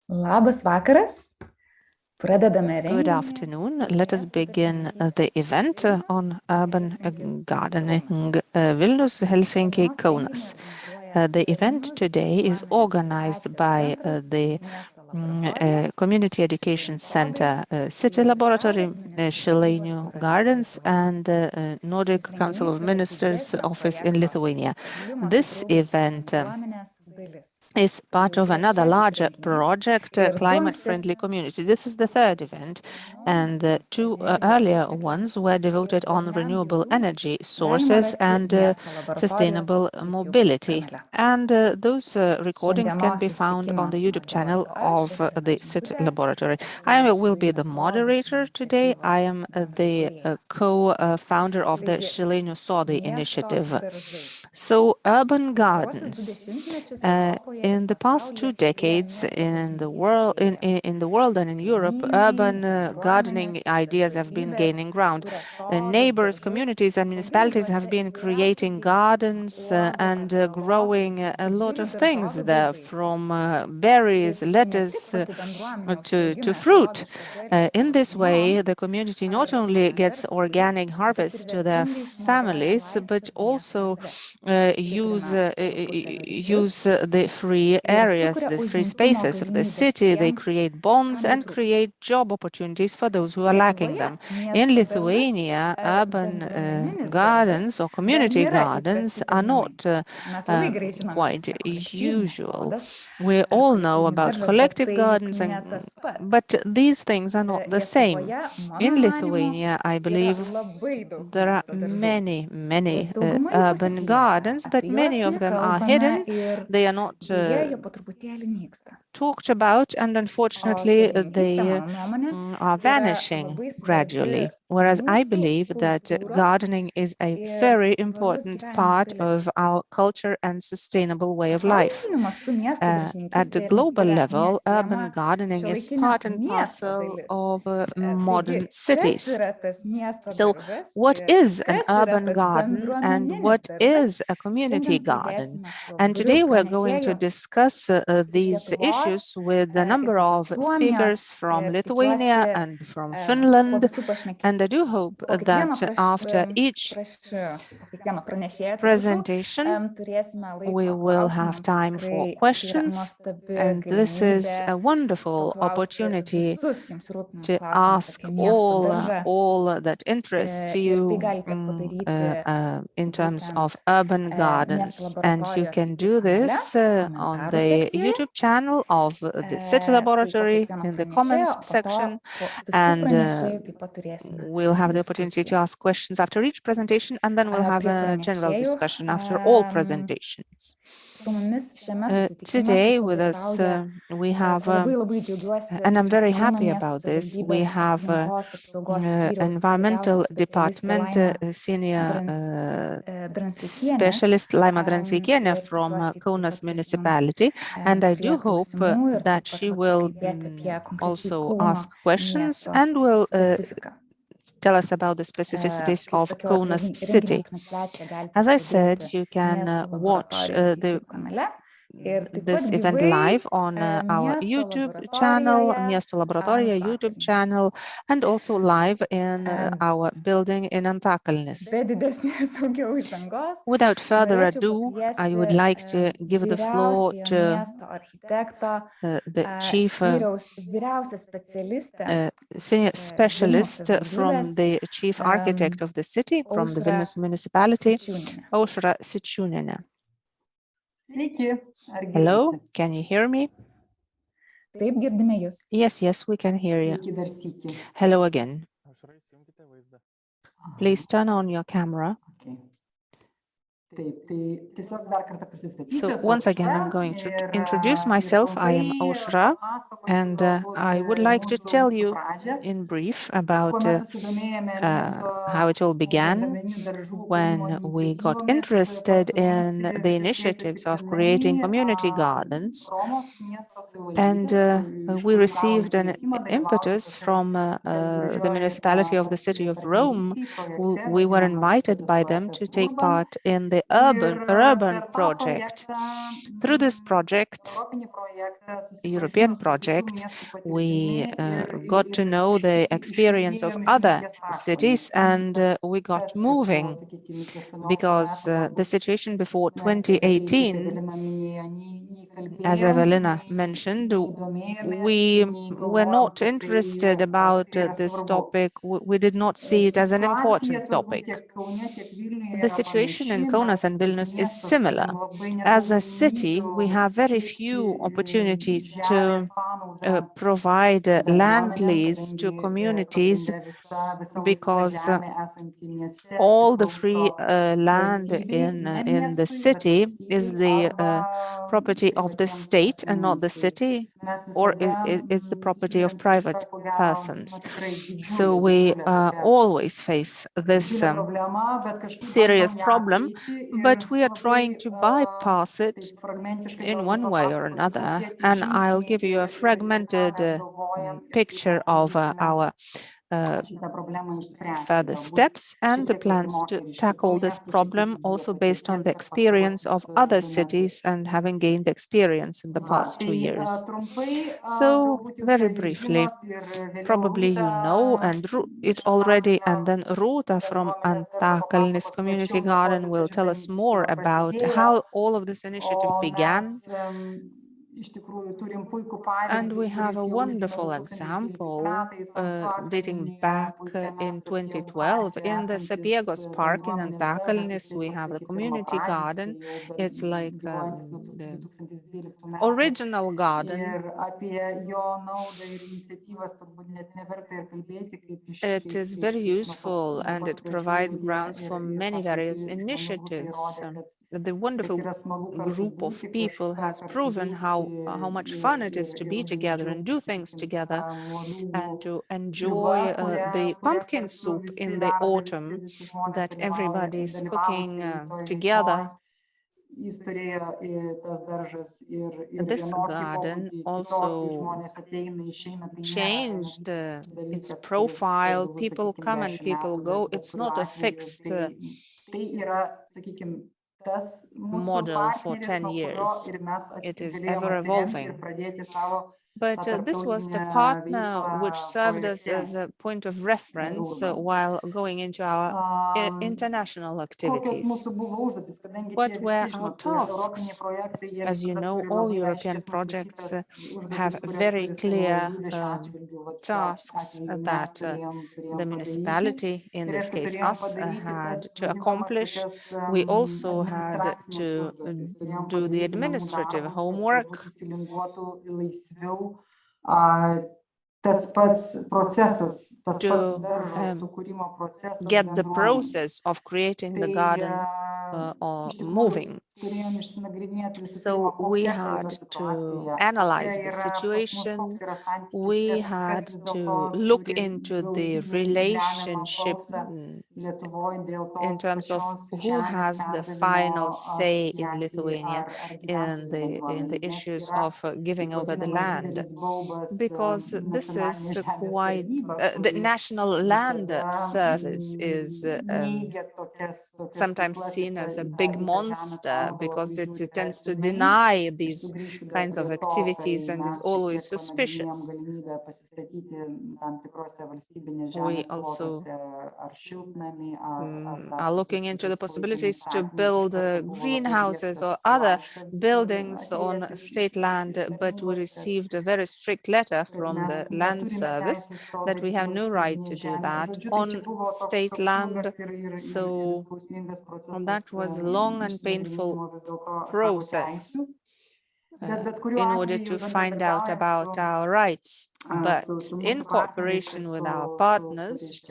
Labas vakaras. Good afternoon. Let us begin the event on urban gardening Vilnius, Helsinki, Kaunas. The event today is organized by the Community Education Center, City Laboratory, Šilainių Gardens, and Nordic Council of Ministers Office in Lithuania. This event is part of another larger project, Climate-Friendly Community. This is the third event, and the two earlier ones were devoted on renewable energy sources and sustainable mobility. And those recordings can be found on the YouTube channel of the City Laboratory. I will be the moderator today. I am the co-founder of the Šilainių Sodai initiative. So, urban gardens. In the past 2 decades in the world and in Europe, urban gardening ideas have been gaining ground. Neighbors, communities and municipalities have been creating gardens and growing a lot of things there, from berries, lettuce to fruit. In this way, the community not only gets organic harvests to their families, but also use the free areas, the free spaces of the city. They create bonds and create job opportunities for those who are lacking them. In Lithuania, urban gardens or community gardens are not quite usual. We all know about collective gardens, but these things are not the same. In Lithuania, I believe there are many urban gardens, but many of them are hidden. They are not talked about, and unfortunately they are vanishing gradually. Whereas I believe that gardening is a very important part of our culture and sustainable way of life. At the global level, urban gardening is part and parcel of modern cities. So what is an urban garden and what is a community garden? And today we're going to discuss these issues with a number of speakers from Lithuania and from Finland. And I do hope that after each presentation, we will have time for questions. And this is a wonderful opportunity to ask all that interests you in terms of urban gardens. And you can do this on the YouTube channel of the City Laboratory in the comments section. And we'll have the opportunity to ask questions after each presentation, and then we'll have a general discussion after all presentations. Today with us we have, and I'm very happy about this, we have Environmental Department Senior Specialist Laima Dranseikienė from Kaunas municipality, and I do hope that she will also ask questions and will tell us about the specificities of Kaunas city. As I said, you can watch this event live on our YouTube channel, Miesto Laboratorija YouTube channel, and also live in our building in Antakalnis. Without further ado, I would like to give the floor to the chief senior specialist from the chief architect of the city, from the Vilnius municipality, Aušra Sičiūnienė. Hello, can you hear me? Yes, we can hear you. Hello again. Please turn on your camera. So once again, I'm going to introduce myself. I am Aušra, and I would like to tell you in brief about how it all began when we got interested in the initiatives of creating community gardens. And we received an impetus from the municipality of the city of Rome. We were invited by them to take part in the urban project. Through this project, European project, we got to know the experience of other cities, and we got moving, because the situation before 2018, as Evelina mentioned, we were not interested about this topic. We did not see it as an important topic. The situation in Kaunas and Vilnius is similar. As a city, we have very few opportunities to provide land lease to communities, because all the free land in the city is the property of the state and not the city, or it's the property of private persons. So we always face this serious problem, but we are trying to bypass it in one way or another. And I'll give you a fragmented picture of our further steps and the plans to tackle this problem, also based on the experience of other cities and having gained experience in the past 2 years. So very briefly, probably you know and it already, and then Ruta from Antakalnis Community Garden will tell us more about how all of this initiative began. And we have a wonderful example dating back in 2012 in the Sapiegos Park in Antakalnis. We have the community garden. It's like the original garden. It is very useful and it provides grounds for many various initiatives. The wonderful group of people has proven how much fun it is to be together and do things together, and to enjoy the pumpkin soup in the autumn that everybody is cooking together. This garden also changed its profile. People come and people go. It's not a fixed model for 10 years. It is ever evolving. But this was the partner which served us as a point of reference while going into our international activities. What were our tasks? As you know, all European projects have very clear tasks that the municipality, in this case us, had to accomplish. We also had to do the administrative homework, to get the process of creating the garden or moving. So we had to analyze the situation. We had to look into the relationship in terms of who has the final say in Lithuania in the issues of giving over the land, because this is quite the National Land Service is sometimes seen as a big monster, because it tends to deny these kinds of activities and is always suspicious. We also are looking into the possibilities to build greenhouses or other buildings on state land, but we received a very strict letter from the land service that we have no right to do that on state land. So that was a long and painful process in order to find out about our rights. But in cooperation with our partners,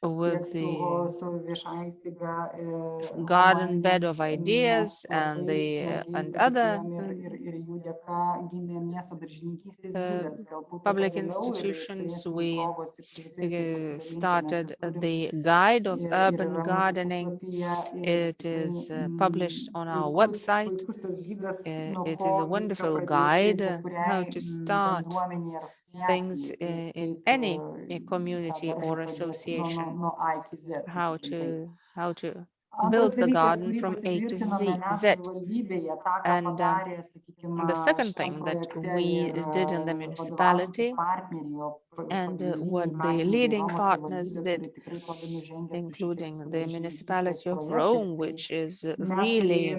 with the garden bed of ideas and other public institutions, we started the Guide of Urban Gardening. It is published on our website. It is a wonderful guide how to start things in any community or association, how to build the garden from A to Z. And the second thing that we did in the municipality and what the leading partners did, including the municipality of Rome, which is really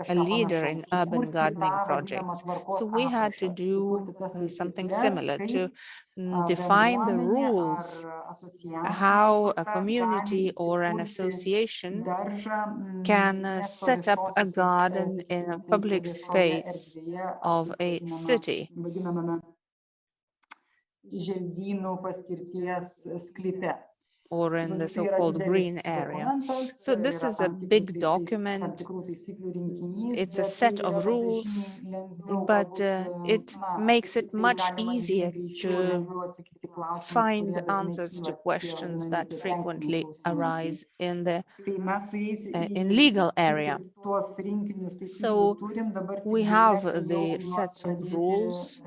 a leader in urban gardening projects. So we had to do something similar to define the rules, how a community or an association can set up a garden in a public space of a city. Or in the so-called green area. So this is a big document. It's a set of rules, but it makes it much easier to find answers to questions that frequently arise in the legal area. So we have the sets of rules,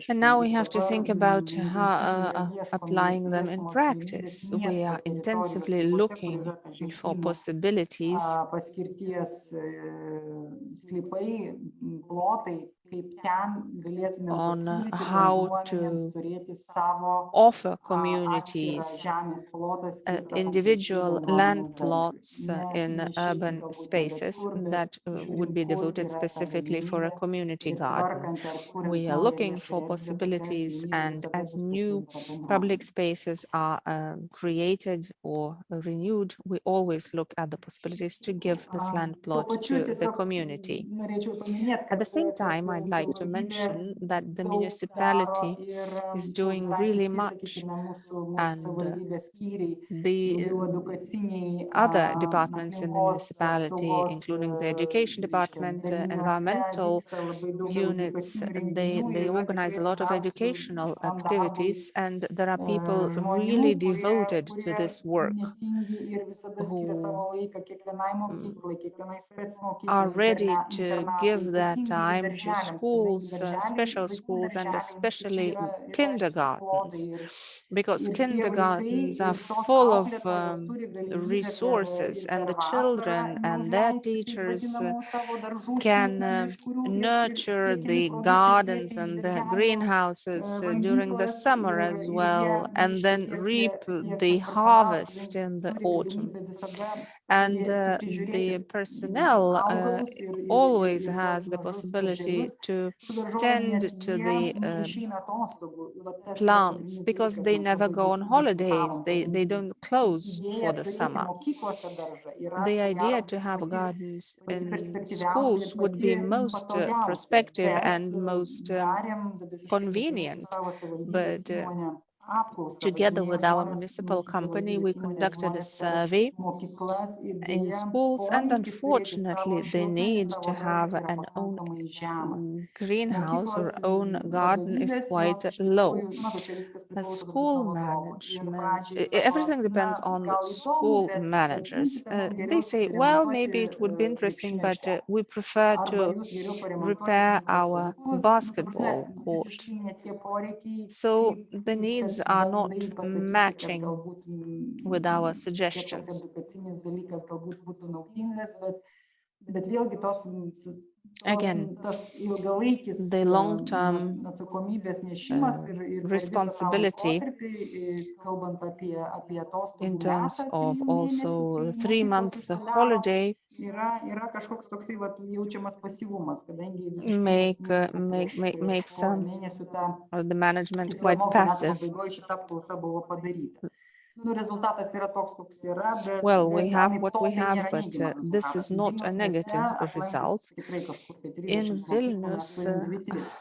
and now we have to think about how applying them in practice. We are intensively looking for possibilities on how to offer communities individual land plots in urban spaces that would be devoted specifically for a community garden. We are looking for possibilities, and as new public spaces are created or renewed, we always look at the possibilities to give this land plot to the community. At the same time, I'd like to mention that the municipality is doing really much, and the other departments in the municipality, including the education department, environmental units, they organize a lot of educational activities, and there are people really devoted to this work who are ready to give their time to schools, special schools, and especially kindergartens, because kindergartens are full of resources, and the children and their teachers can nurture the gardens and the greenhouses during the summer as well, and then reap the harvest in the autumn. And the personnel always has the possibility to tend to the plants because they never go on holidays. They don't close for the summer. The idea to have gardens in schools would be most prospective and most convenient, but together with our municipal company, we conducted a survey in schools, and unfortunately, the need to have an own greenhouse or own garden is quite low. School management, everything depends on the school managers. They say, well, maybe it would be interesting, but we prefer to repair our basketball court. So the needs are not matching with our suggestions. Again, the long-term responsibility in terms of also the 3-month holiday makes the management quite passive. Well, we have what we have, but this is not a negative result. In Vilnius,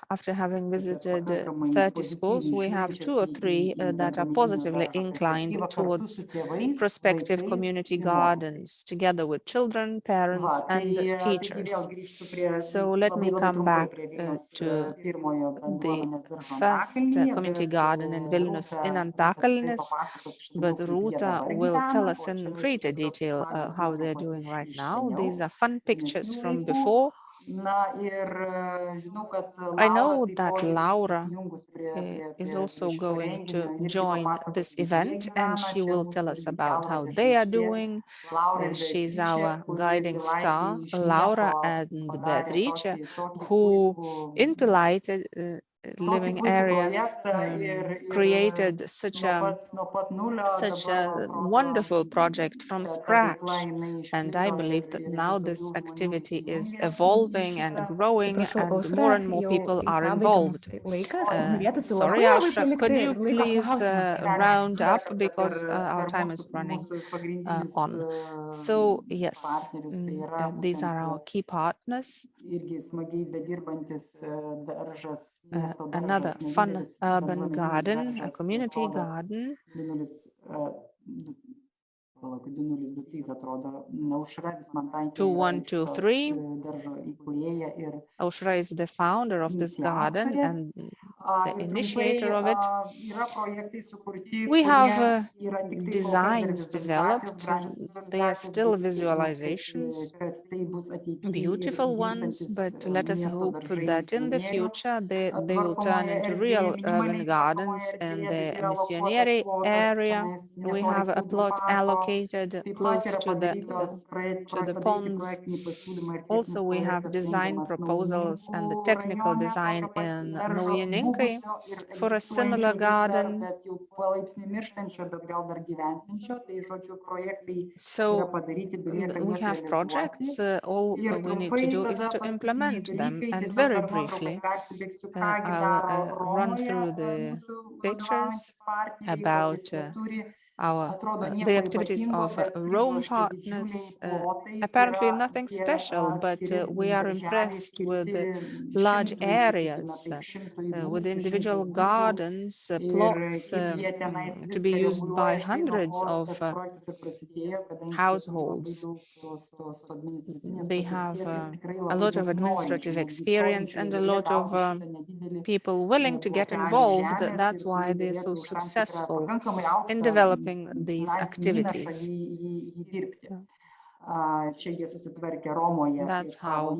after having visited 30 schools, we have 2 or 3 that are positively inclined towards prospective community gardens, together with children, parents, and teachers. So let me come back to the first community garden in Vilnius in Antakalnis, but Ruta will tell us in greater detail how they're doing right now. These are fun pictures from before. I know that Laura is also going to join this event, and she will tell us about how they are doing. She's our guiding star, Laura and Beatrice, who in Pilaite living area created such a wonderful project from scratch. And I believe that now this activity is evolving and growing, and more people are involved. Sorry, Ausra, could you please round up, because our time is running on. So yes, these are our key partners. Another fun urban garden, a community garden. 2123. Aušra is the founder of this garden and the initiator of it. We have designs developed. They are still visualizations, beautiful ones, but let us hope that in the future they will turn into real urban gardens in the Missionieri area. We have a plot allocated close to the ponds. Also, we have design proposals and the technical design in Naujininkai for a similar garden. So we have projects, all we need to do is to implement them. And very briefly, I'll run through the pictures about the activities of Rome partners. Apparently nothing special, but we are impressed with the large areas, with individual gardens, plots to be used by hundreds of households. They have a lot of administrative experience and a lot of people willing to get involved. That's why they're so successful in developing these activities. That's how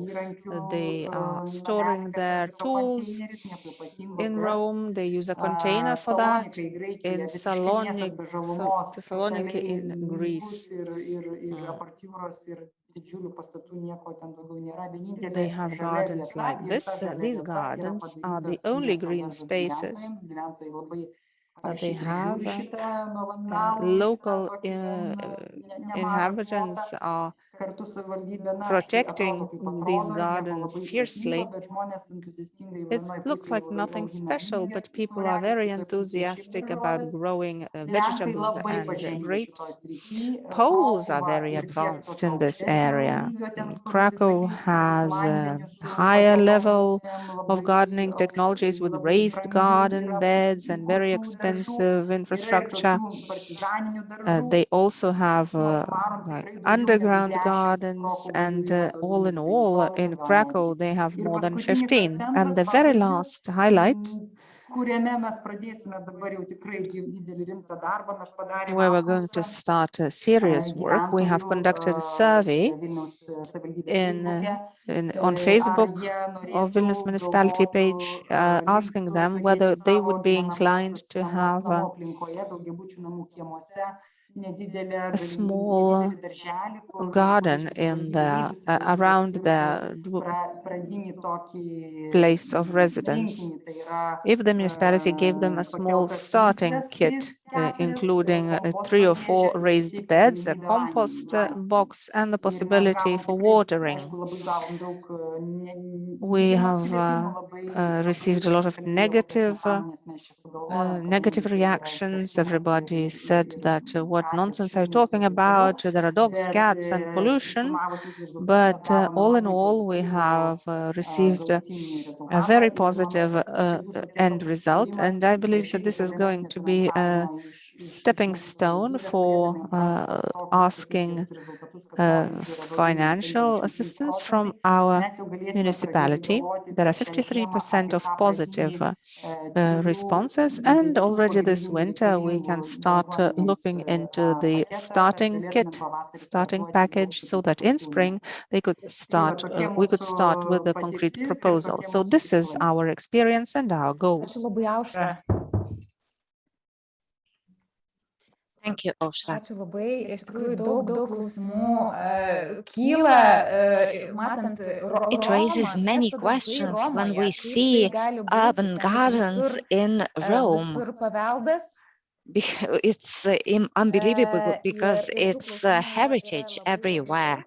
they are storing their tools. In Rome, they use a container for that. In Thessaloniki in Greece, they have gardens like this. These gardens are the only green spaces that they have. Local inhabitants are protecting these gardens fiercely. It looks like nothing special, but people are very enthusiastic about growing vegetables and grapes. Poles are very advanced in this area. Krakow has a higher level of gardening technologies with raised garden beds and very expensive infrastructure. They also have like underground gardens, and all in all, in Krakow, they have more than 15. And the very last highlight, where we're going to start serious work, we have conducted a survey on Facebook of Vilnius municipality page, asking them whether they would be inclined to have a small garden in around their place of residence. If the municipality gave them a small starting kit, including 3 or 4 raised beds, a compost box, and the possibility for watering. We have received a lot of negative reactions. Everybody said that what nonsense are you talking about? There are dogs, cats, and pollution. But all in all, we have received a very positive end result, and I believe that this is going to be a stepping stone for asking financial assistance from our municipality. There are 53% of positive responses, and already this winter we can start looking into the starting kit, starting package, so that in spring we could start with the concrete proposal. So this is our experience and our goals. Thank you, Aušra. Ačiū labai. Iš tikrųjų, daug klausimų kyla, matant It raises many questions when we see urban gardens in Rome. paveldas. It's unbelievable because it's heritage everywhere.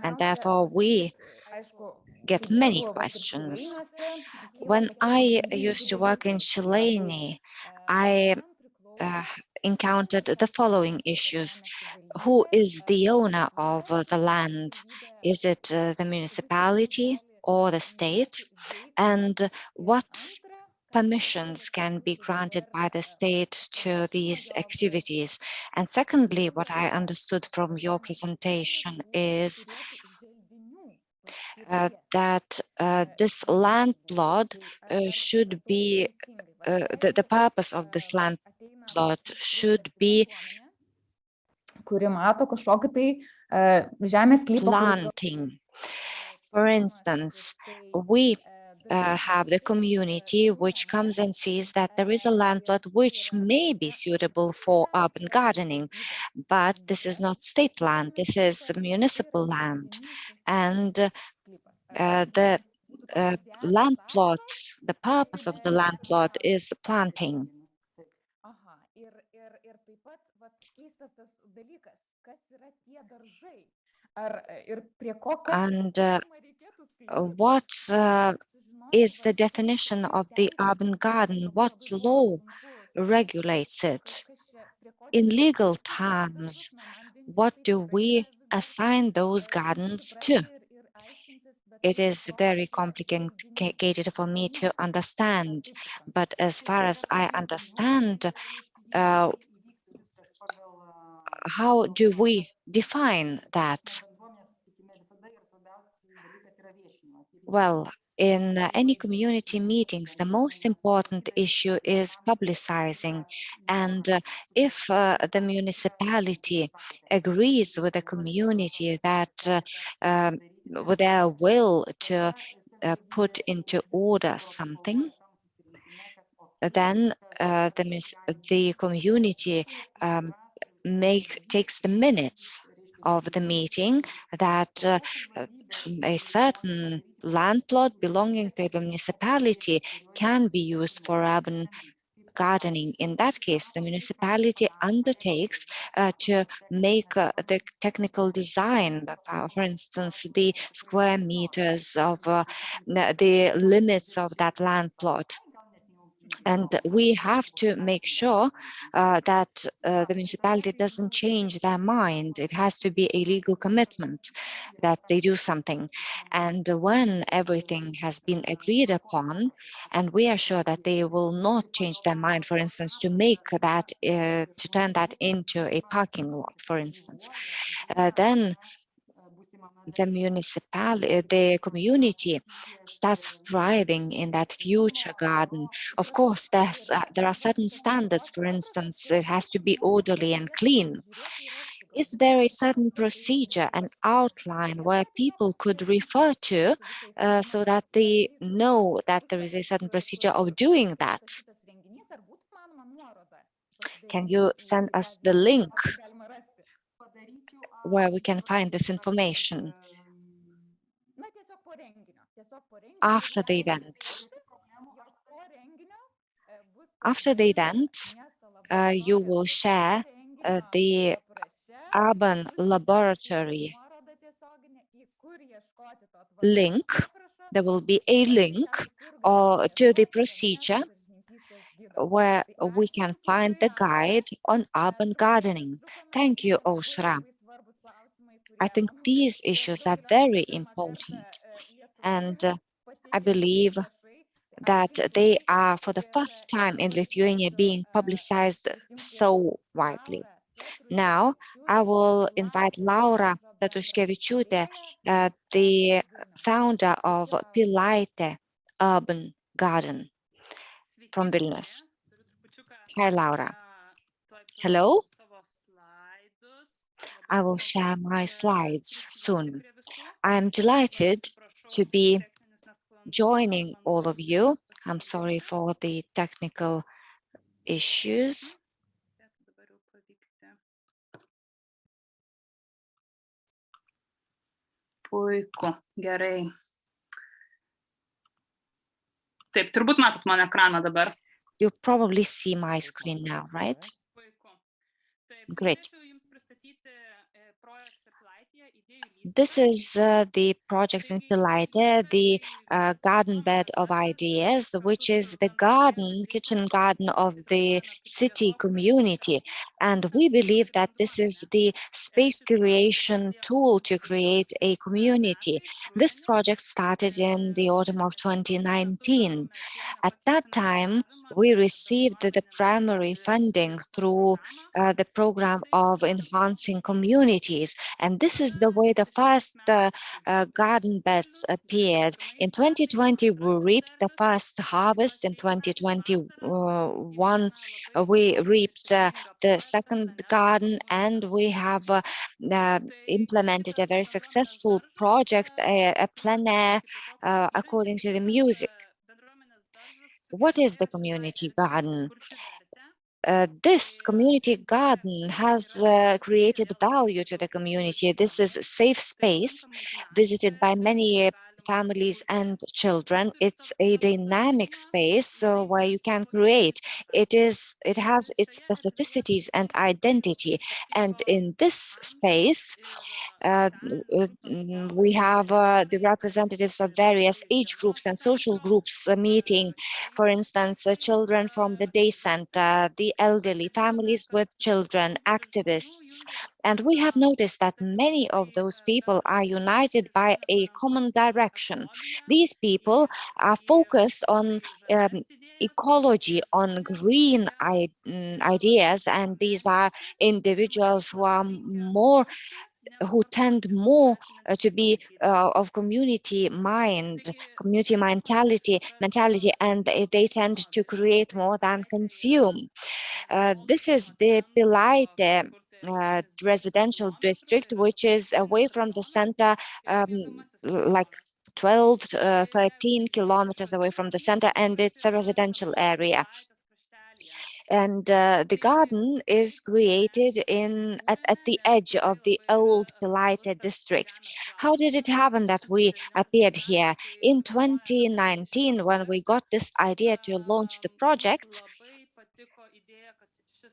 And therefore we get many questions. When I used to work in Chileni, I encountered the following issues. Who is the owner of the land? Is it the municipality or the state? And what permissions can be granted by the state to these activities? And secondly, what I understood from your presentation is that this land plot should be, the purpose of this land plot should be planting. For instance, we have the community which comes and sees that there is a land plot which may be suitable for urban gardening, but this is not state land, this is municipal land. And the land plot, the purpose of the land plot is planting. And what is the definition of the urban garden? What law regulates it? In legal terms, what do we assign those gardens to? It is very complicated for me to understand, but as far as I understand, how do we define that? Well, in any community meetings, the most important issue is publicizing. And if the municipality agrees with the community that with their will to put into order something, then the community takes the minutes of the meeting that a certain land plot belonging to the municipality can be used for urban gardening. In that case, the municipality undertakes to make the technical design, for instance, the square meters of the limits of that land plot. And we have to make sure that the municipality doesn't change their mind. It has to be a legal commitment that they do something. And when everything has been agreed upon, and we are sure that they will not change their mind, for instance, to make that, to turn that into a parking lot, for instance, then the community starts thriving in that future garden. Of course, there are certain standards. For instance, it has to be orderly and clean. Is there a certain procedure, an outline where people could refer to so that they know that there is a certain procedure of doing that? Can you send us the link where we can find this information after the event? After the event, you will share the urban laboratory link. There will be a link to the procedure where we can find the guide on urban gardening. Thank you, Aušra. I think these issues are very important, and I believe that they are for the first time in Lithuania being publicized so widely. Now, I will invite Laura Petruškevičiūtė, the founder of Pilaitė Urban Garden from Vilnius. Hi, Laura. Hello. I will share my slides soon. I am delighted to be joining all of you. I'm sorry for the technical issues. Puiku, gerai. Taip, turbūt matot mano ekraną dabar. You probably see my screen now, right? Great. This is the project in Pilaitė, the garden bed of ideas, which is the kitchen garden of the city community. And we believe that this is the space creation tool to create a community. This project started in the autumn of 2019. At that time, we received the primary funding through the program of enhancing communities. And this is the way the first garden beds appeared. In 2020, we reaped the first harvest. In 2021, we reaped the second garden, and we have implemented a very successful project, a plein air, according to the music. What is the community garden? This community garden has created value to the community. This is a safe space visited by many families and children. It's a dynamic space where you can create. It has its specificities and identity. And in this space, we have the representatives of various age groups and social groups meeting. For instance, children from the day center, the elderly, families with children, activists. And we have noticed that many of those people are united by a common direction. These people are focused on ecology, on green ideas, and these are individuals who tend more to be of community mentality, and they tend to create more than consume. This is the Pilaitė residential district, which is away from the center, like 12, 13 kilometers away from the center, and it's a residential area. And the garden is created at the edge of the old Pilaitė district. How did it happen that we appeared here? In 2019, when we got this idea to launch the project,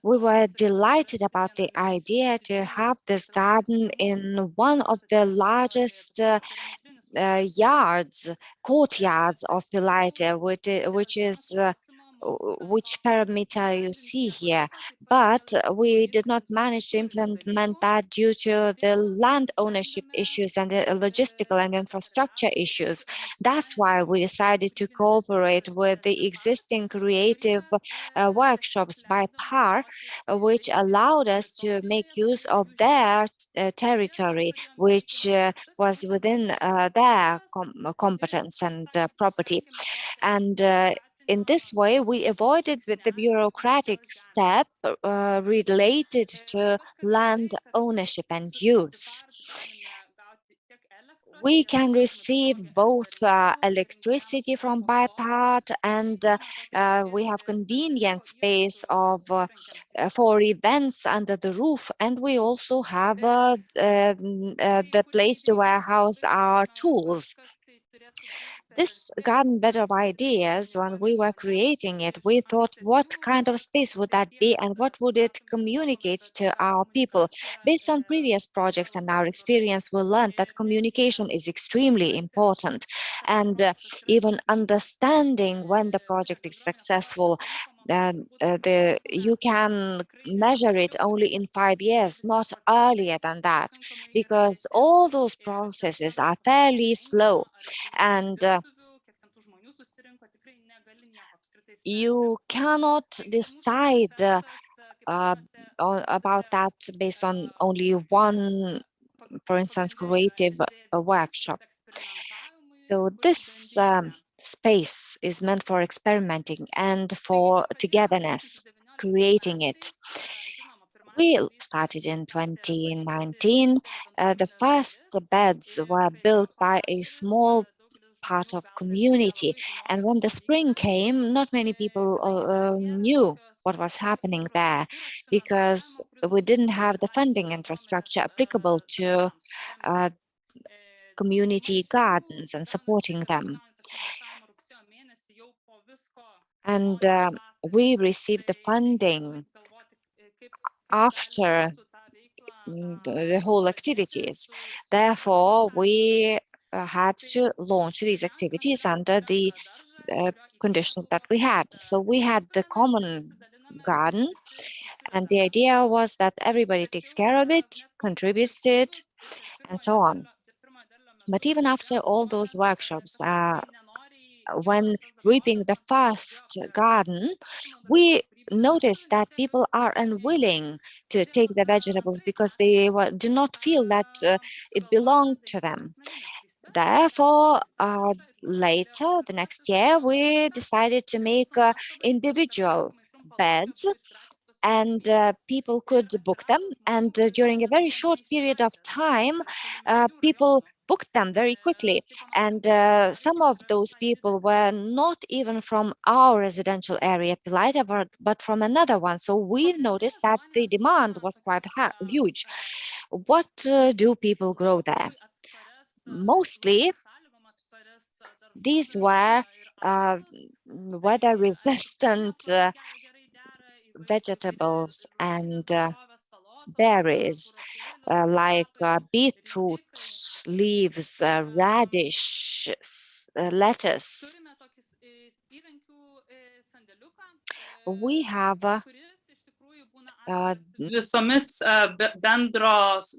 we were delighted about the idea to have this garden in one of the largest courtyards of Pilaitė, which parameter you see here, but we did not manage to implement that due to the land ownership issues and the logistical and infrastructure issues. That's why we decided to cooperate with the existing creative workshops by PAR, which allowed us to make use of their territory, which was within their competence and property. And in this way, we avoided the bureaucratic step related to land ownership and use. We can receive both electricity from BiPAT, and we have convenient space for events under the roof, and we also have the place to warehouse our tools. This garden bed of ideas, when we were creating it, we thought, what kind of space would that be and what would it communicate to our people? Based on previous projects and our experience, we learned that communication is extremely important, and even understanding when the project is successful. You can measure it only in 5 years, not earlier than that, because all those processes are fairly slow, and you cannot decide about that based on only one, for instance, creative workshop. So this space is meant for experimenting and for togetherness, creating it. We started in 2019. The first beds were built by a small part of community, and when the spring came, not many people knew what was happening there, because we didn't have the funding infrastructure applicable to community gardens and supporting them. And we received the funding after the whole activities. Therefore, we had to launch these activities under the conditions that we had. So we had the common garden, and the idea was that everybody takes care of it, contributes to it, and so on. But even after all those workshops, when reaping the first garden, we noticed that people are unwilling to take the vegetables because they do not feel that it belonged to them. Therefore, later, the next year, we decided to make individual beds, and people could book them. And during a very short period of time, people booked them very quickly. And some of those people were not even from our residential area, Pilaitė, but from another one. So we noticed that the demand was quite huge. What do people grow there? Mostly, these were weather-resistant vegetables and berries, like beetroot leaves, radish, lettuce. We have Visomis bendros.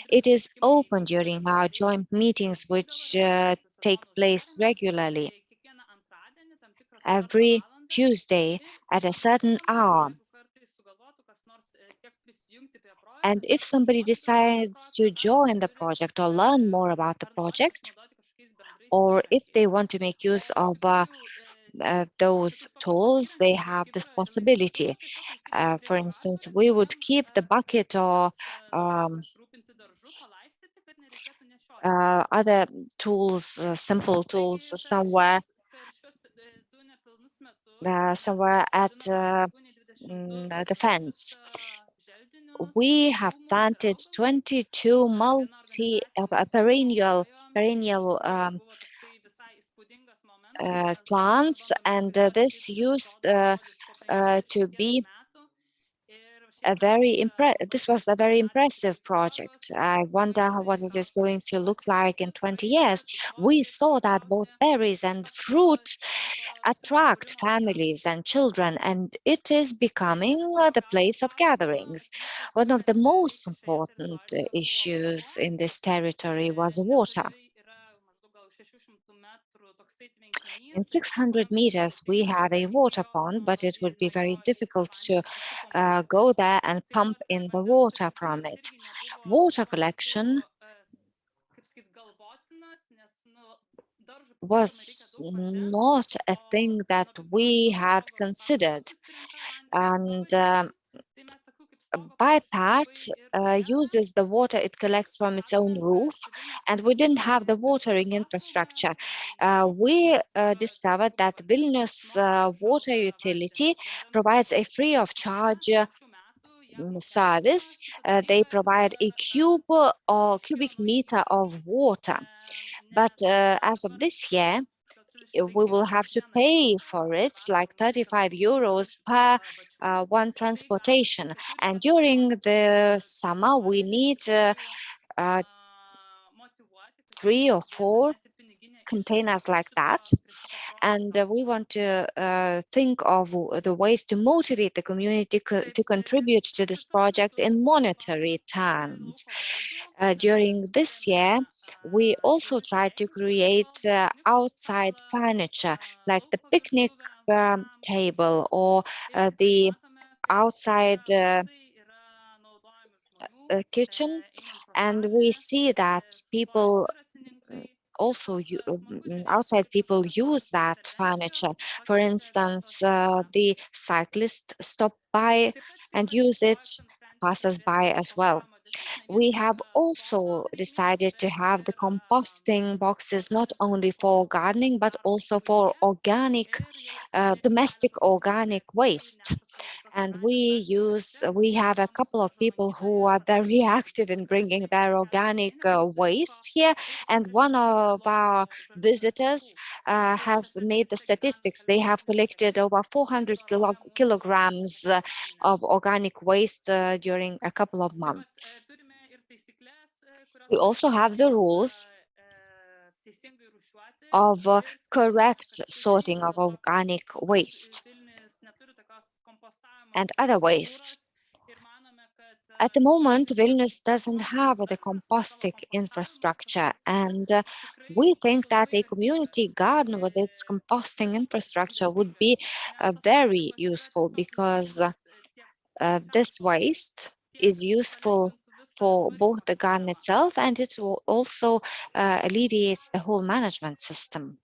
it is open during our joint meetings, which take place regularly every Tuesday at a certain hour. And if somebody decides to join the project or learn more about the project, or if they want to make use of those tools, they have this possibility. For instance, we would keep the bucket or other tools, simple tools, somewhere at the fence. We have planted 22 perennial plants, and this used to be this was a very impressive project. I wonder what it is going to look like in 20 years. We saw that both berries and fruit attract families and children, and it is becoming the place of gatherings. One of the most important issues in this territory was water. In 600 meters, we have a water pond, but it would be very difficult to go there and pump in the water from it. Water collection was not a thing that we had considered. And BiPAT uses the water it collects from its own roof, and we didn't have the watering infrastructure. We discovered that Vilnius water utility provides a free of charge service. They provide a cubic meter of water. But as of this year, we will have to pay for it, like 35 euros per one transportation. And during the summer, we need 3 or 4 containers like that. And we want to think of the ways to motivate the community to contribute to this project in monetary terms. During this year, we also tried to create outside furniture, like the picnic table or the outside kitchen. And we see that people also outside people use that furniture. For instance, the cyclists stop by and use it, passers by as well. We have also decided to have the composting boxes not only for gardening but also for organic, domestic organic waste. And we have a couple of people who are very active in bringing their organic waste here. And one of our visitors has made the statistics. They have collected over 400 kilograms of organic waste during a couple of months. We also have the rules of correct sorting of organic waste and other waste. At the moment, Vilnius doesn't have the composting infrastructure, and we think that a community garden with its composting infrastructure would be very useful, because this waste is useful for both the garden itself, and it will also alleviates the whole management system.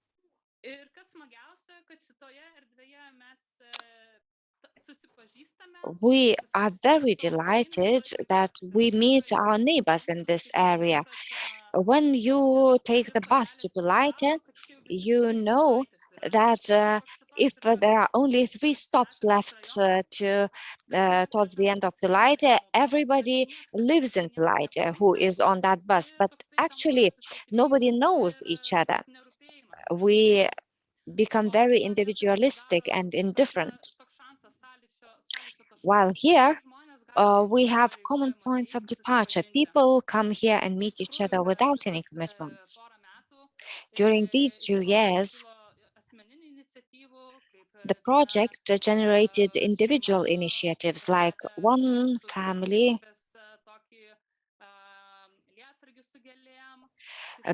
We are very delighted that we meet our neighbors in this area. When you take the bus to Pilaitė, you know that if there are only 3 stops left towards the end of Pilaitė, everybody lives in Pilaitė who is on that bus. But actually, nobody knows each other. We become very individualistic and indifferent. While here, we have common points of departure. People come here and meet each other without any commitments. During these 2 years, the project generated individual initiatives, like one family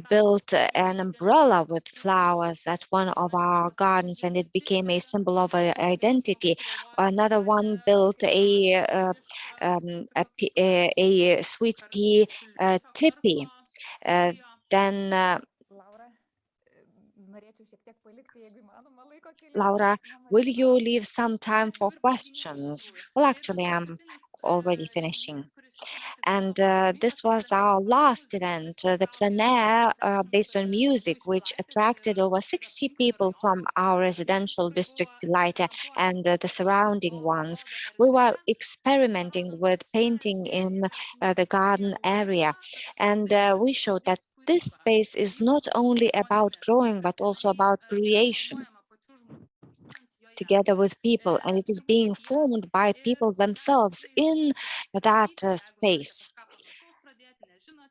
built an umbrella with flowers at one of our gardens, and it became a symbol of identity. Another one built a sweet pea tippy. Then Laura, will you leave some time for questions? Well, actually, I'm already finishing. And this was our last event, the plein air based on music, which attracted over 60 people from our residential district, Pilaitė, and the surrounding ones. We were experimenting with painting in the garden area, and we showed that this space is not only about growing, but also about creation together with people, and it is being formed by people themselves in that space.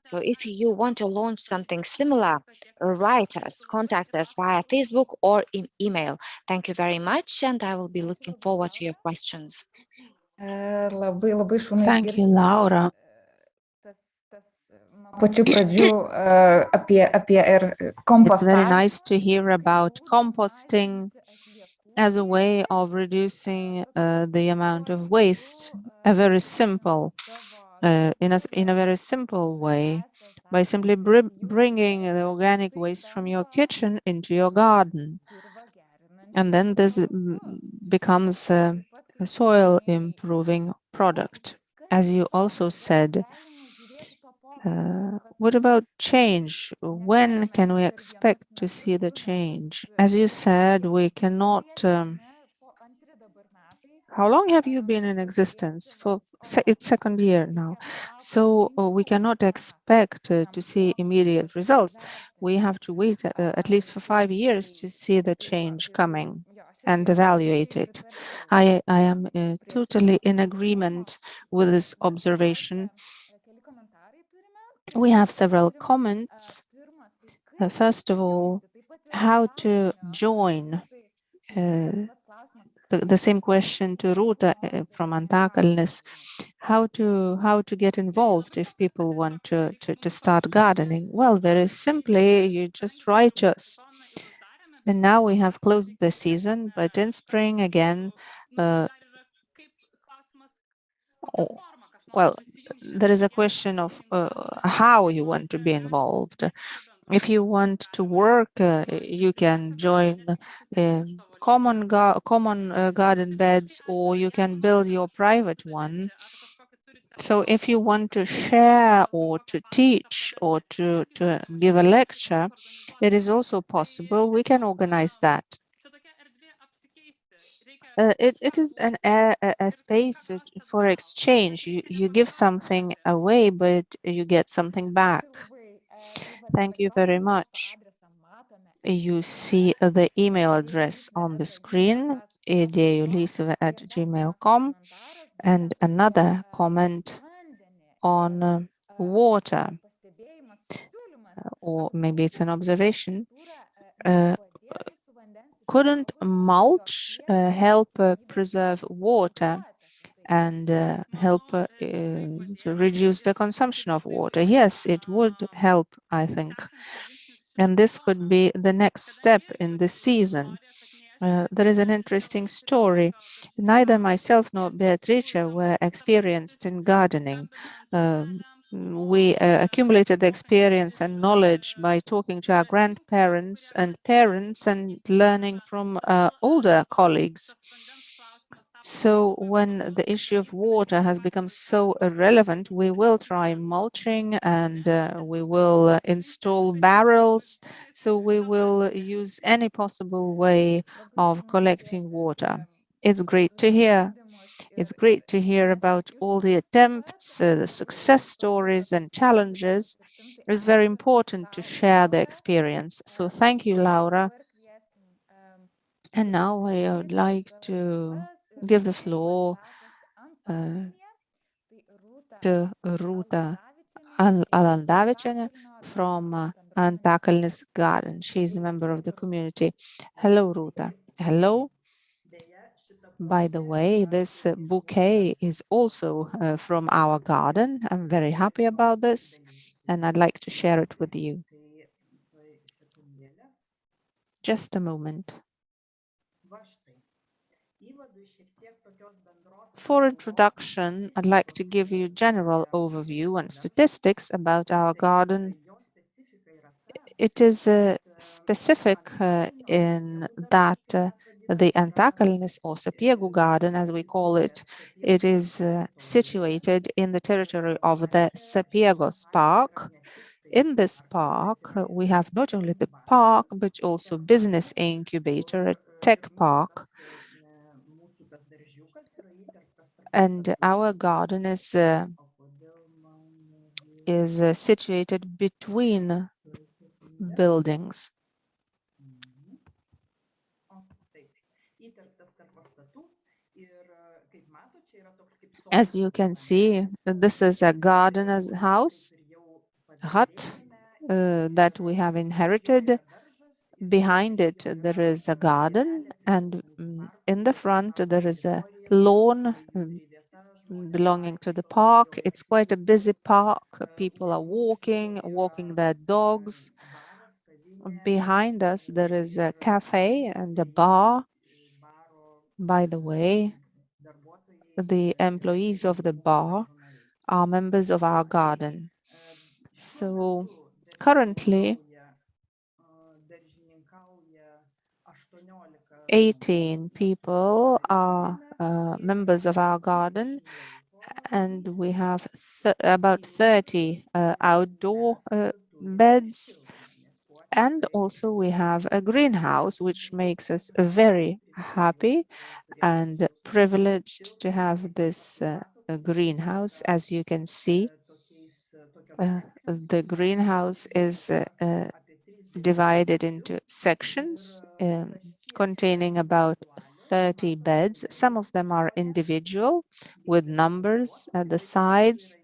So if you want to launch something similar, write us, contact us via Facebook or email. Thank you very much, and I will be looking forward to your questions. Thank you, Laura. It's very nice to hear about composting as a way of reducing the amount of waste, a very simple, in a very simple way, by simply bringing the organic waste from your kitchen into your garden. And then this becomes a soil improving product. As you also said, what about change? When can we expect to see the change? As you said, we cannot How long have you been in existence? For its second year now. So we cannot expect to see immediate results. We have to wait at least for 5 years to see the change coming and evaluate it. I am totally in agreement with this observation. We have several comments. First of all, how to join. The same question to Ruta from Antakalnis, how to get involved if people want to start gardening. Well, very simply, you just write us. And now we have closed the season, but in spring again, well, there is a question of how you want to be involved. If you want to work, you can join common garden beds, or you can build your private one. So if you want to share or to teach or to give a lecture, it is also possible. We can organize that. It is a space for exchange. You give something away, but you get something back. Thank you very much. You see the email address on the screen, idėjulysve@gmail.com, and another comment on water, or maybe it's an observation. Couldn't mulch help preserve water and help to reduce the consumption of water? Yes, it would help, I think. And this could be the next step in the season. There is an interesting story. Neither myself nor Beatrice were experienced in gardening. We accumulated the experience and knowledge by talking to our grandparents and parents and learning from older colleagues. So when the issue of water has become so irrelevant, we will try mulching, and we will install barrels. So we will use any possible way of collecting water. It's great to hear. It's great to hear about all the attempts, the success stories and challenges. It's very important to share the experience. So thank you, Laura. And now I would like to give the floor to Ruta Alandavičienė from Antakalnis Garden. She is a member of the community. Hello, Ruta. Hello. By the way, this bouquet is also from our garden. I'm very happy about this, and I'd like to share it with you. Just a moment. For introduction, I'd like to give you a general overview and statistics about our garden. It is specific in that the Antakalnis, or Sapiegų garden, as we call it, it is situated in the territory of the Sapiegos Park. In this park, we have not only the park, but also business incubator, a tech park. And our garden is situated between buildings. As you can see, this is a gardener's house, hut that we have inherited. Behind it, there is a garden, and in the front, there is a lawn belonging to the park. It's quite a busy park. People are walking their dogs. Behind us, there is a cafe and a bar. By the way, the employees of the bar are members of our garden. So currently, 18 people are members of our garden, and we have about 30 outdoor beds. And also we have a greenhouse, which makes us very happy and privileged to have this greenhouse. As you can see, the greenhouse is divided into sections containing about 30 beds. Some of them are individual with numbers at the sides.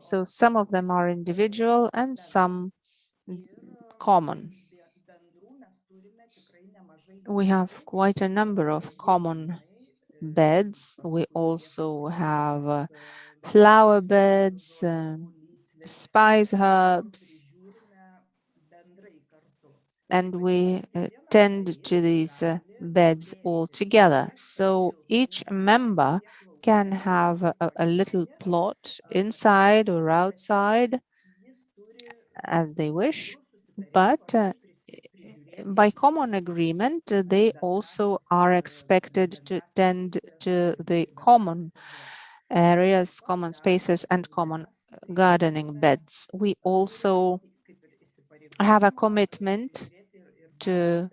So some of them are individual and some common. We have quite a number of common beds. We also have flower beds, spice herbs, and we tend to these beds all together. So each member can have a little plot inside or outside as they wish, but by common agreement, they also are expected to tend to the common areas, common spaces, and common gardening beds. We also have a commitment to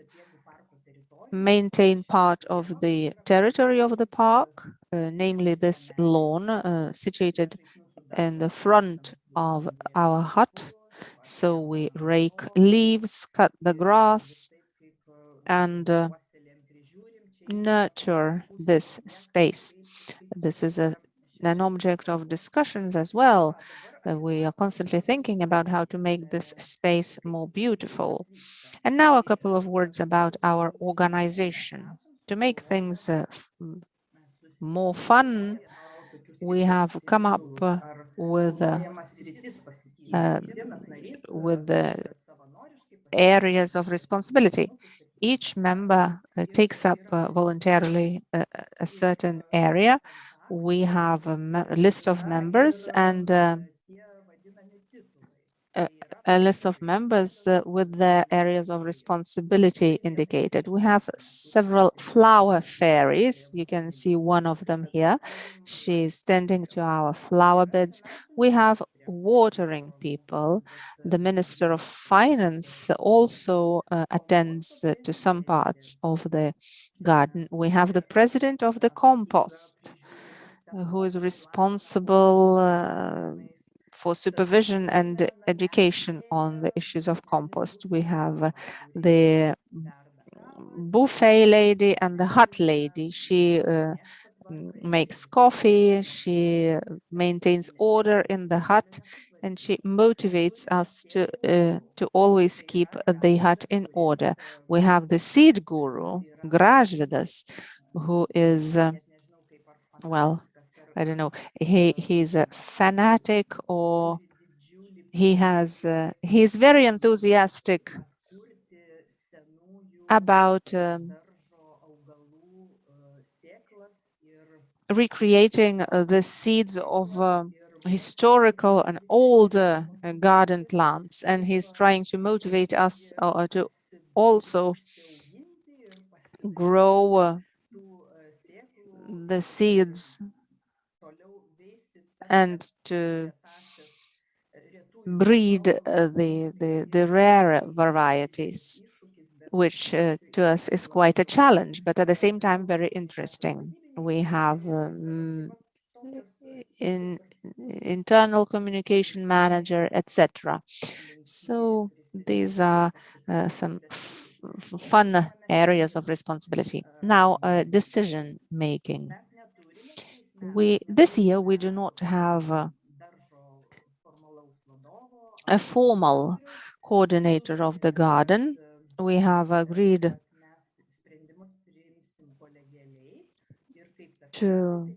maintain part of the territory of the park, namely this lawn situated in the front of our hut. So we rake leaves, cut the grass, and nurture this space. This is an object of discussions as well. We are constantly thinking about how to make this space more beautiful. And now a couple of words about our organization. To make things more fun, we have come up with the areas of responsibility. Each member takes up voluntarily a certain area. We have a list of members and a list of members with their areas of responsibility indicated. We have several flower fairies. You can see one of them here. She's tending to our flower beds. We have watering people. The Minister of Finance also attends to some parts of the garden. We have the president of the compost, who is responsible for supervision and education on the issues of compost. We have the buffet lady and the hut lady. She makes coffee, she maintains order in the hut, and she motivates us to always keep the hut in order. We have the seed guru, Gražvydas, who is, well, I don't know, he's a fanatic, or he's very enthusiastic about recreating the seeds of historical and old garden plants, and he's trying to motivate us to also grow the seeds and to breed the rare varieties, which to us is quite a challenge, but at the same time very interesting. We have internal communication manager, etc. So these are some fun areas of responsibility. Now, decision making. This year we do not have a formal coordinator of the garden. We have agreed to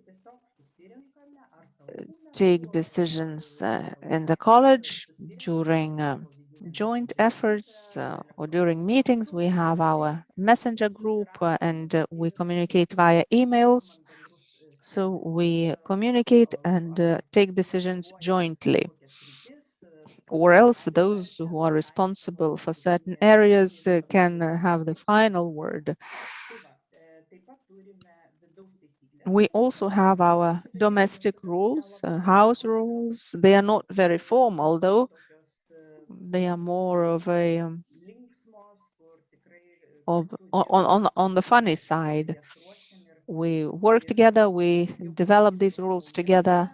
take decisions in the college during joint efforts or during meetings. We have our messenger group and we communicate via emails. So we communicate and take decisions jointly. Or else those who are responsible for certain areas can have the final word. We also have our domestic rules, house rules. They are not very formal, though. They are more of a on the funny side. we work together, we develop these rules together.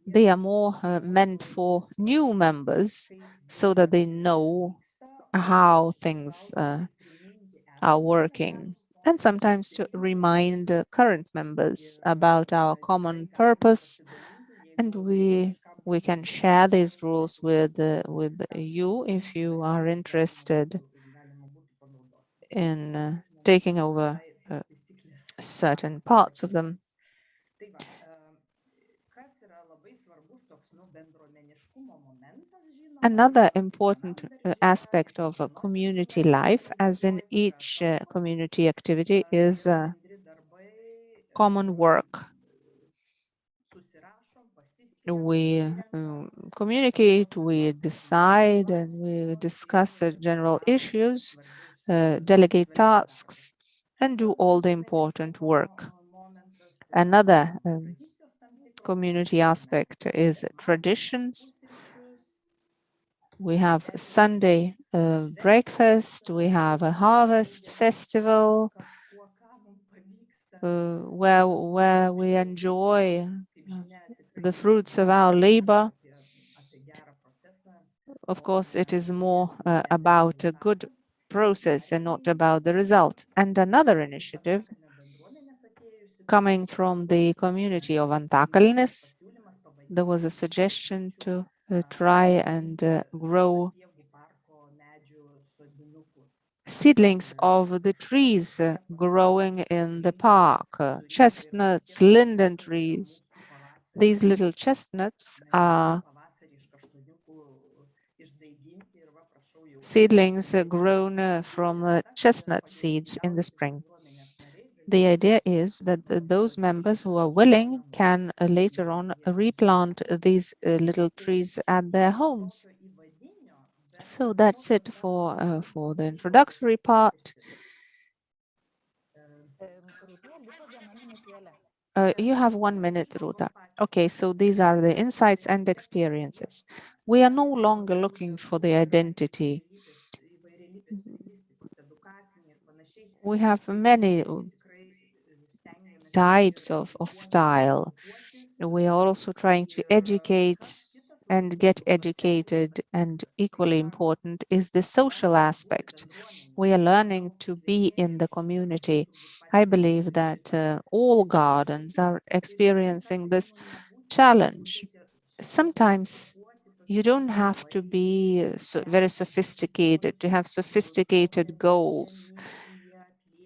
They are more meant for new members so that they know how things are working, and sometimes to remind current members about our common purpose. And we can share these rules with you if you are interested in taking over certain parts of them. Another important aspect of community life, as in each community activity, is common work. We communicate, we decide, and we discuss general issues, delegate tasks, and do all the important work. Another community aspect is traditions. We have Sunday breakfast, we have a harvest festival where we enjoy the fruits of our labor. Of course, it is more about a good process and not about the result. And another initiative coming from the community of Antakalnis, there was a suggestion to try and grow seedlings of the trees growing in the park, chestnuts, linden trees. These little chestnuts are seedlings grown from chestnut seeds in the spring. The idea is that those members who are willing can later on replant these little trees at their homes. So that's it for the introductory part. You have 1 minute, Ruta. Okay, so these are the insights and experiences. We are no longer looking for the identity. We have many types of style. We are also trying to educate and get educated, and equally important is the social aspect. We are learning to be in the community. I believe that all gardens are experiencing this challenge. Sometimes you don't have to be very sophisticated, to have sophisticated goals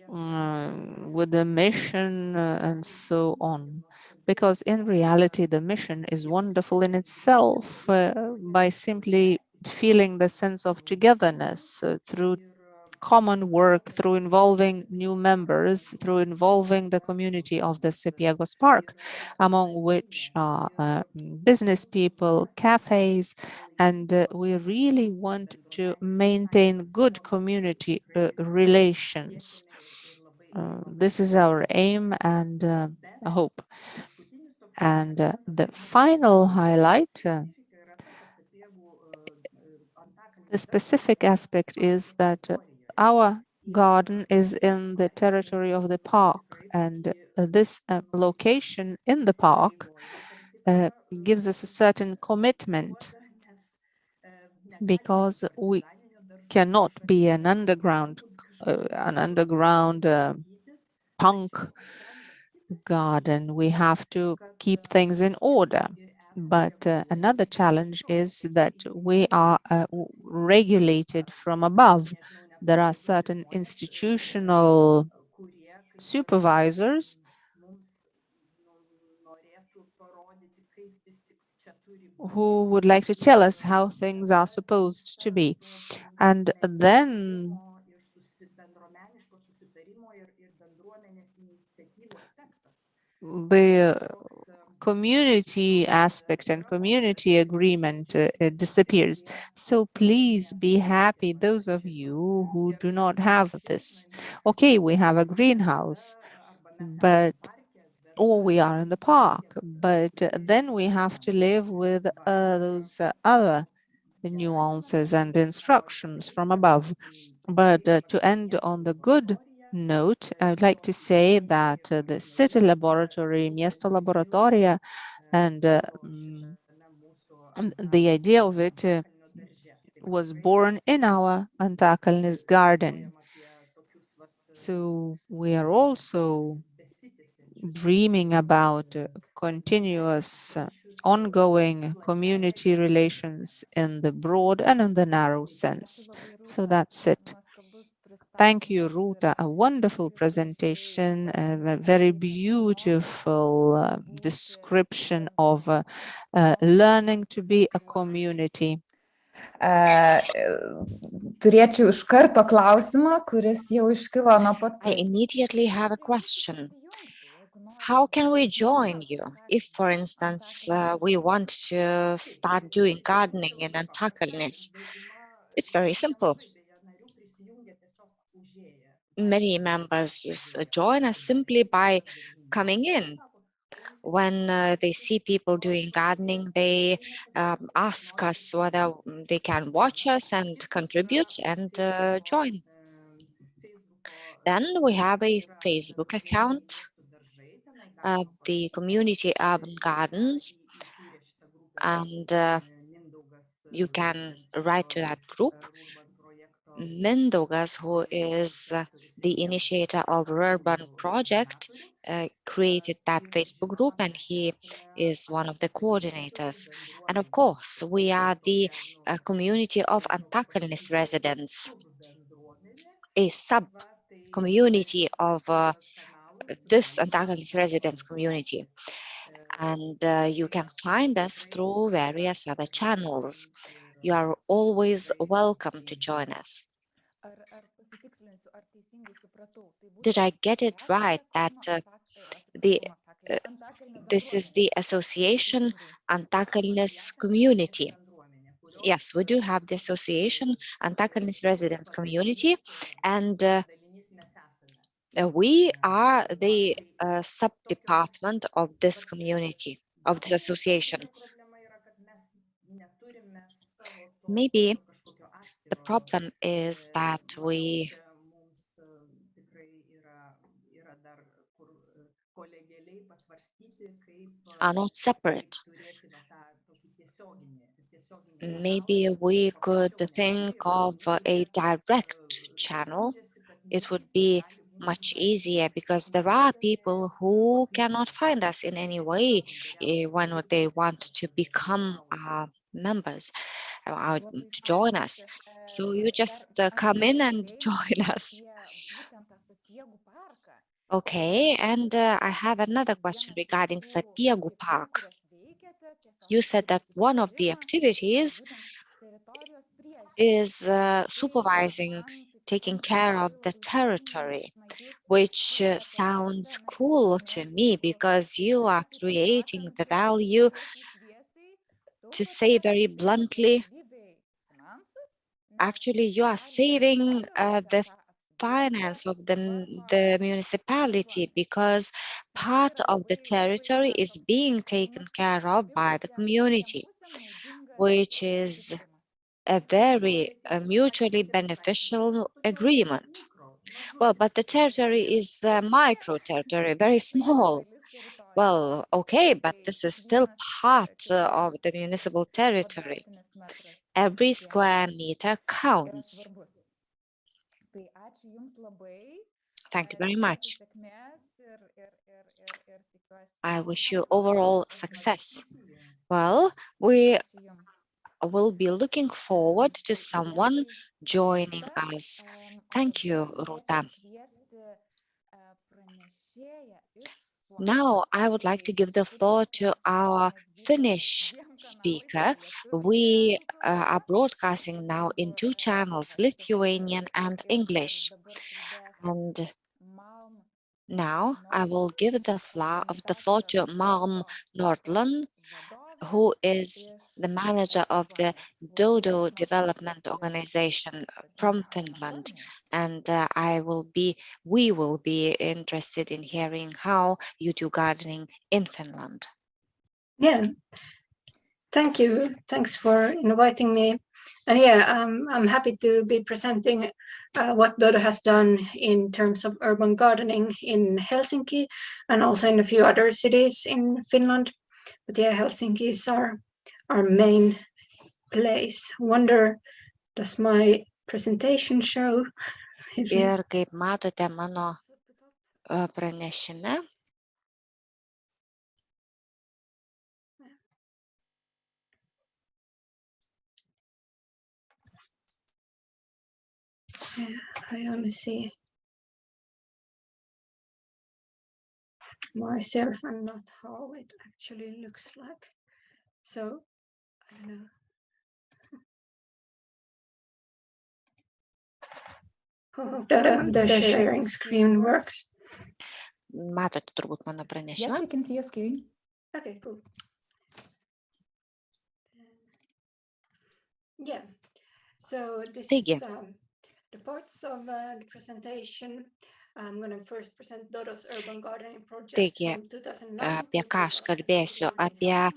with the mission and so on. Because in reality, the mission is wonderful in itself by simply feeling the sense of togetherness through common work, through involving new members, through involving the community of the Sapiegos Park, among which are business people, cafes, and we really want to maintain good community relations. This is our aim and hope. And the final highlight, the specific aspect is that our garden is in the territory of the park, and this location in the park gives us a certain commitment, because we cannot be an underground punk garden. We have to keep things in order. But another challenge is that we are regulated from above. There are certain institutional supervisors who would like to tell us how things are supposed to be. And then the community aspect and community agreement disappears. So please be happy, those of you who do not have this. Okay, we have a greenhouse, but or we are in the park, but then we have to live with those other nuances and instructions from above. But to end on the good note, I would like to say that the city laboratory, Miesto Laboratoria, and the idea of it was born in our Antakalnis garden. So we are also dreaming about continuous, ongoing community relations in the broad and in the narrow sense. So that's it. Thank you, Ruta. A wonderful presentation, a very beautiful description of learning to be a community. Turėčiau iš karto klausimą, kuris jau iškilo nuo pat I immediately have a question. How can we join you if, for instance, we want to start doing gardening in Antakalnis? It's very simple. Many members join us simply by coming in. When they see people doing gardening, they ask us whether they can watch us and contribute and join. Then we have a Facebook account, the Community Urban Gardens, and you can write to that group. Mindaugas, who is the initiator of Urban Project, created that Facebook group, and he is one of the coordinators. And of course, we are the community of Antakalnis residents, a sub-community of this Antakalnis residents community. And you can find us through various other channels. You are always welcome to join us. Did I get it right that this is the association Antakalnis community? Yes, we do have the association Antakalnis residents community, and we are the sub-department of this community, of this association. Maybe the problem is that we are not separate. Maybe we could think of a direct channel. It would be much easier because there are people who cannot find us in any way when they want to become our members, to join us. So you just come in and join us. Okay, and I have another question regarding Sapiegų Park. You said that one of the activities is supervising, taking care of the territory, which sounds cool to me because you are creating the value, to say very bluntly. Actually, you are saving the finance of the municipality because part of the territory is being taken care of by the community, which is a very mutually beneficial agreement. Well, but the territory is a micro territory, very small. Well, okay, but this is still part of the municipal territory. Every square meter counts. Thank you very much. I wish you overall success. Well, we will be looking forward to someone joining us. Thank you, Ruta. Now, I would like to give the floor to our Finnish speaker. We are broadcasting now in two channels, Lithuanian and English. And now I will give the floor to Malm Nordlund, who is the manager of the Dodo Development Organization from Finland, and we will be interested in hearing how you do gardening in Finland. Yeah. Thank you. Thanks for inviting me. And yeah, I'm happy to be presenting what Dodo has done in terms of urban gardening in Helsinki and also in a few other cities in Finland. But yeah, Helsinki is our main place. Wonder, does my presentation show? Ir kaip matote mano pranešime, Yeah, I only see myself and not how it actually looks like. So, I don't know. Hope the sharing screen works. matote turbūt mano Yes, pranešimą. we can see your screen. Okay, cool. Yeah. So this Taigi. is the parts of the presentation. I'm going to first present Dodo's urban gardening project Taigi, from 2009 apie to ką aš kalbėsiu? Apie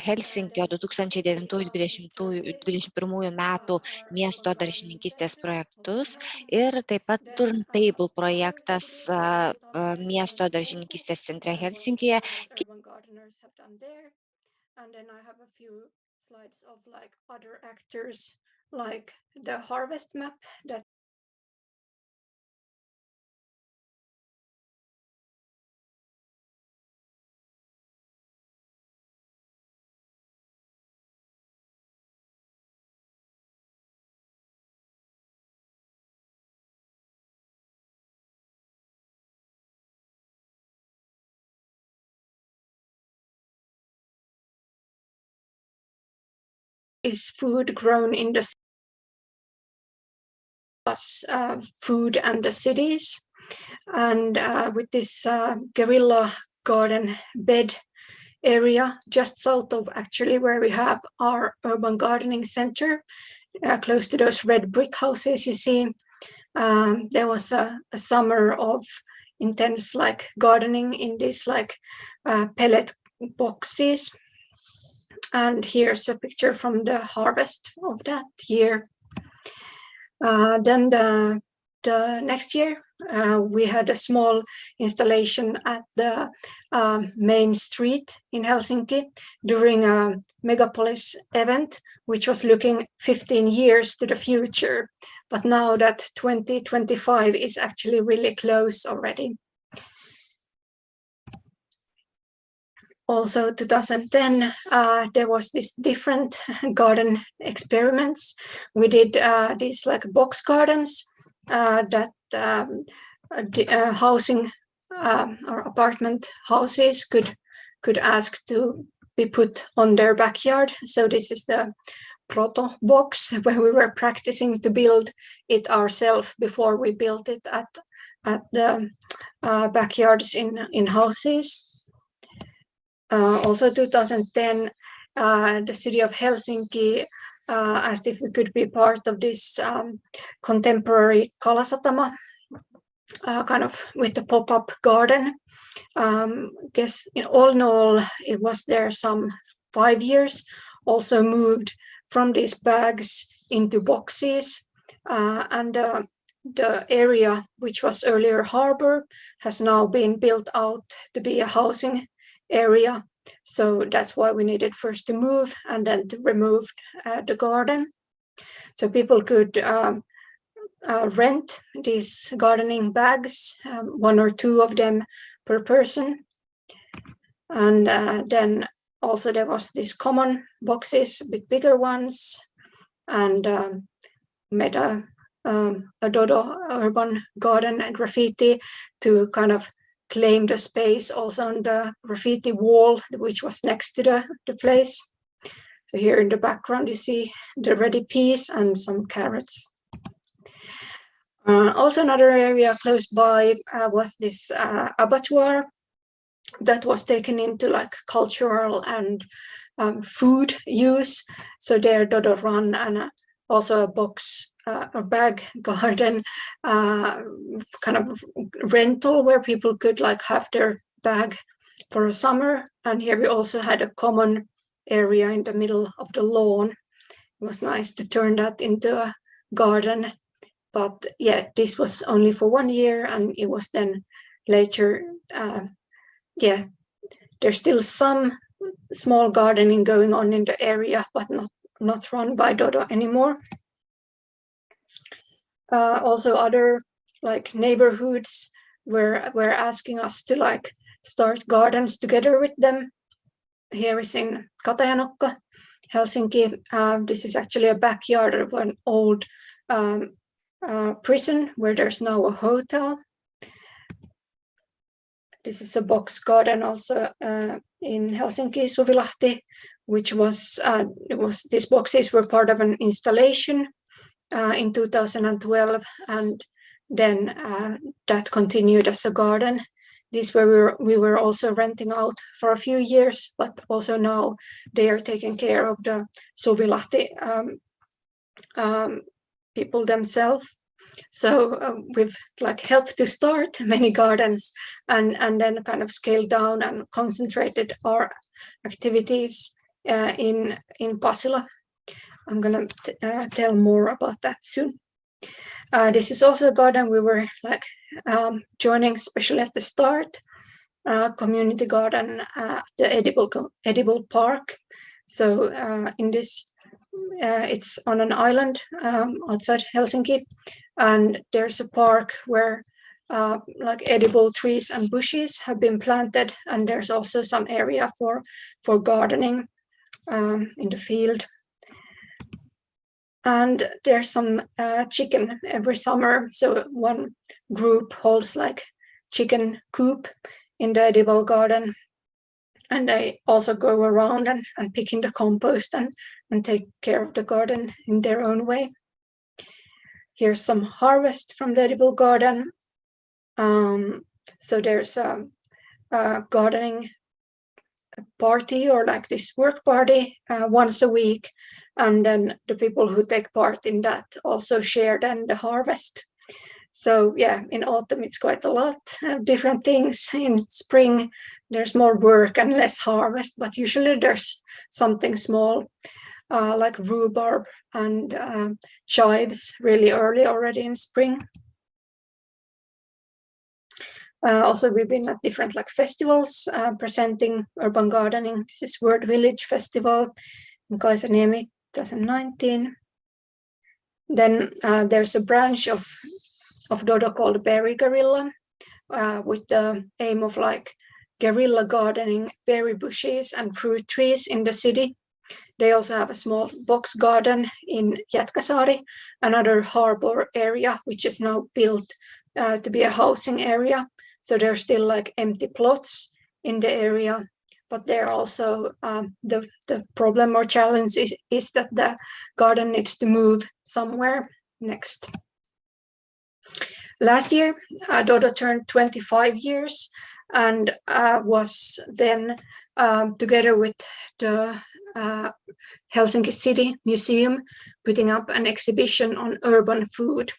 Helsinkio 2009-2021 metų miesto daržininkystės projektus ir taip pat Turntable projektas miesto daržininkystės centre Helsinkyje. And then I have a few slides of like other actors, like the Harvest Map that is food grown in the food and the cities. And with this guerrilla garden bed area just south of actually where we have our urban gardening center, close to those red brick houses you see, there was a summer of intense like gardening in these like pellet boxes. And here's a picture from the harvest of that year. Then the next year, we had a small installation at the main street in Helsinki during a megapolis event, which was looking 15 years to the future. But now that 2025 is actually really close already. Also 2010, there was this different garden experiments. We did these like box gardens that housing or apartment houses could ask to be put on their backyard. So this is the proto box where we were practicing to build it ourselves before we built it at the backyards in houses. Also 2010, the city of Helsinki asked if we could be part of this contemporary Kalasatama, kind of with the pop-up garden. Guess in all, it was there some 5 years, also moved from these bags into boxes. And the area, which was earlier harbor, has now been built out to be a housing area. So that's why we needed first to move and then to remove the garden. So people could rent these gardening bags, 1 or 2 of them per person. And then also there was these common boxes, a bit bigger ones, and made a Dodo urban garden graffiti to kind of claim the space also on the graffiti wall, which was next to the place. So here in the background, you see the ready peas and some carrots. Also another area close by was this abattoir that was taken into like cultural and food use. So there Dodo run and also a box or bag garden kind of rental where people could like have their bag for a summer. And here we also had a common area in the middle of the lawn. It was nice to turn that into a garden, but yeah, this was only for 1 year, and it was then later, yeah, there's still some small gardening going on in the area, but not run by Dodo anymore. Also other like neighborhoods were asking us to like start gardens together with them. Here is in Katajanokka, Helsinki. This is actually a backyard of an old prison where there's now a hotel. This is a box garden also in Helsinki, Suvilahti, which was these boxes were part of an installation in 2012, and then that continued as a garden. These we were also renting out for a few years, but also now they are taking care of the Suvilahti people themselves. So we've like helped to start many gardens and then kind of scaled down and concentrated our activities in Pasila. I'm gonna tell more about that soon. This is also a garden we were like joining, especially at the start, community garden at the edible park. So in this, it's on an island outside Helsinki, and there's a park where like edible trees and bushes have been planted, and there's also some area for gardening in the field. And there's some chicken every summer. So one group holds like chicken coop in the edible garden. And they also go around and pick in the compost and take care of the garden in their own way. Here's some harvest from the edible garden. So there's a gardening party, or like this work party once a week. And then the people who take part in that also share then the harvest. So yeah, in autumn it's quite a lot of different things. In spring there's more work and less harvest, but usually there's something small like rhubarb and chives really early already in spring. Also, we've been at different like festivals presenting urban gardening. This is Word Village Festival in Kaisaniemi 2019. Then there's a branch of Dodo called Berry Guerrilla with the aim of like guerrilla gardening berry bushes and fruit trees in the city. They also have a small box garden in Jätkäsaari, another harbor area, which is now built to be a housing area. So there's still like empty plots in the area, but there also the problem or challenge is that the garden needs to move somewhere next. Last year, Dodo turned 25 years and was then together with the Helsinki City Museum putting up an exhibition on urban food.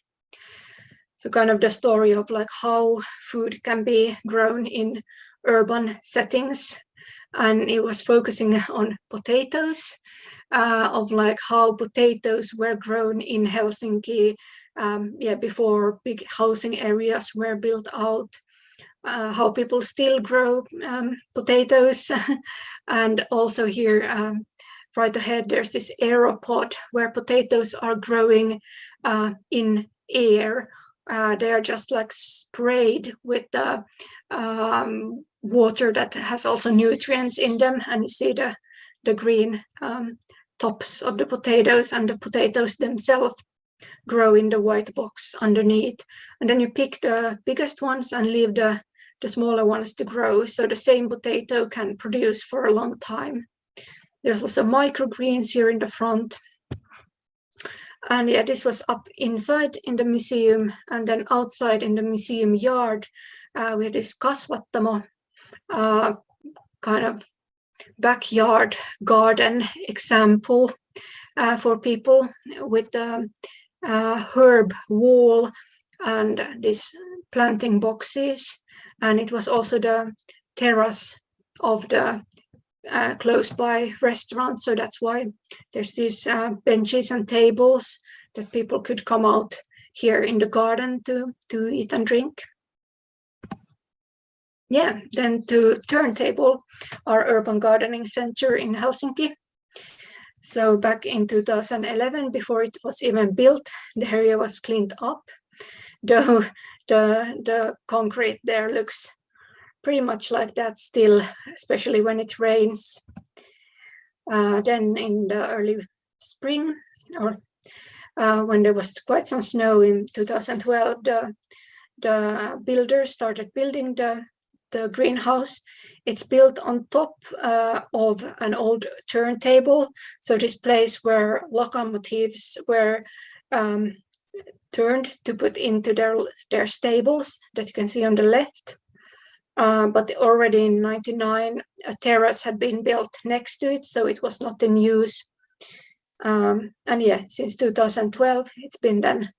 So kind of the story of like how food can be grown in urban settings. And it was focusing on potatoes, of like how potatoes were grown in Helsinki before big housing areas were built out, how people still grow potatoes. And also here right ahead, there's this aeropod where potatoes are growing in air. They are just like sprayed with the water that has also nutrients in them, and you see the green tops of the potatoes, and the potatoes themselves grow in the white box underneath. And then you pick the biggest ones and leave the smaller ones to grow, so the same potato can produce for a long time. There's also microgreens here in the front. And yeah, this was up inside in the museum, and then outside in the museum yard, we had this kasvattamo, kind of backyard garden example for people with the herb wall and these planting boxes. And it was also the terrace of the close by restaurants, so that's why there's these benches and tables that people could come out here in the garden to eat and drink. Yeah, then to Turntable, our urban gardening center in Helsinki. So back in 2011, before it was even built, the area was cleaned up, though the concrete there looks pretty much like that still, especially when it rains. Then in the early spring, or when there was quite some snow in 2012, the builders started building the greenhouse. It's built on top of an old turntable. So this place where locomotives were turned to put into their stables that you can see on the left. But already in 1999, a terrace had been built next to it, so it was not in use. And yeah, since 2012, it's been then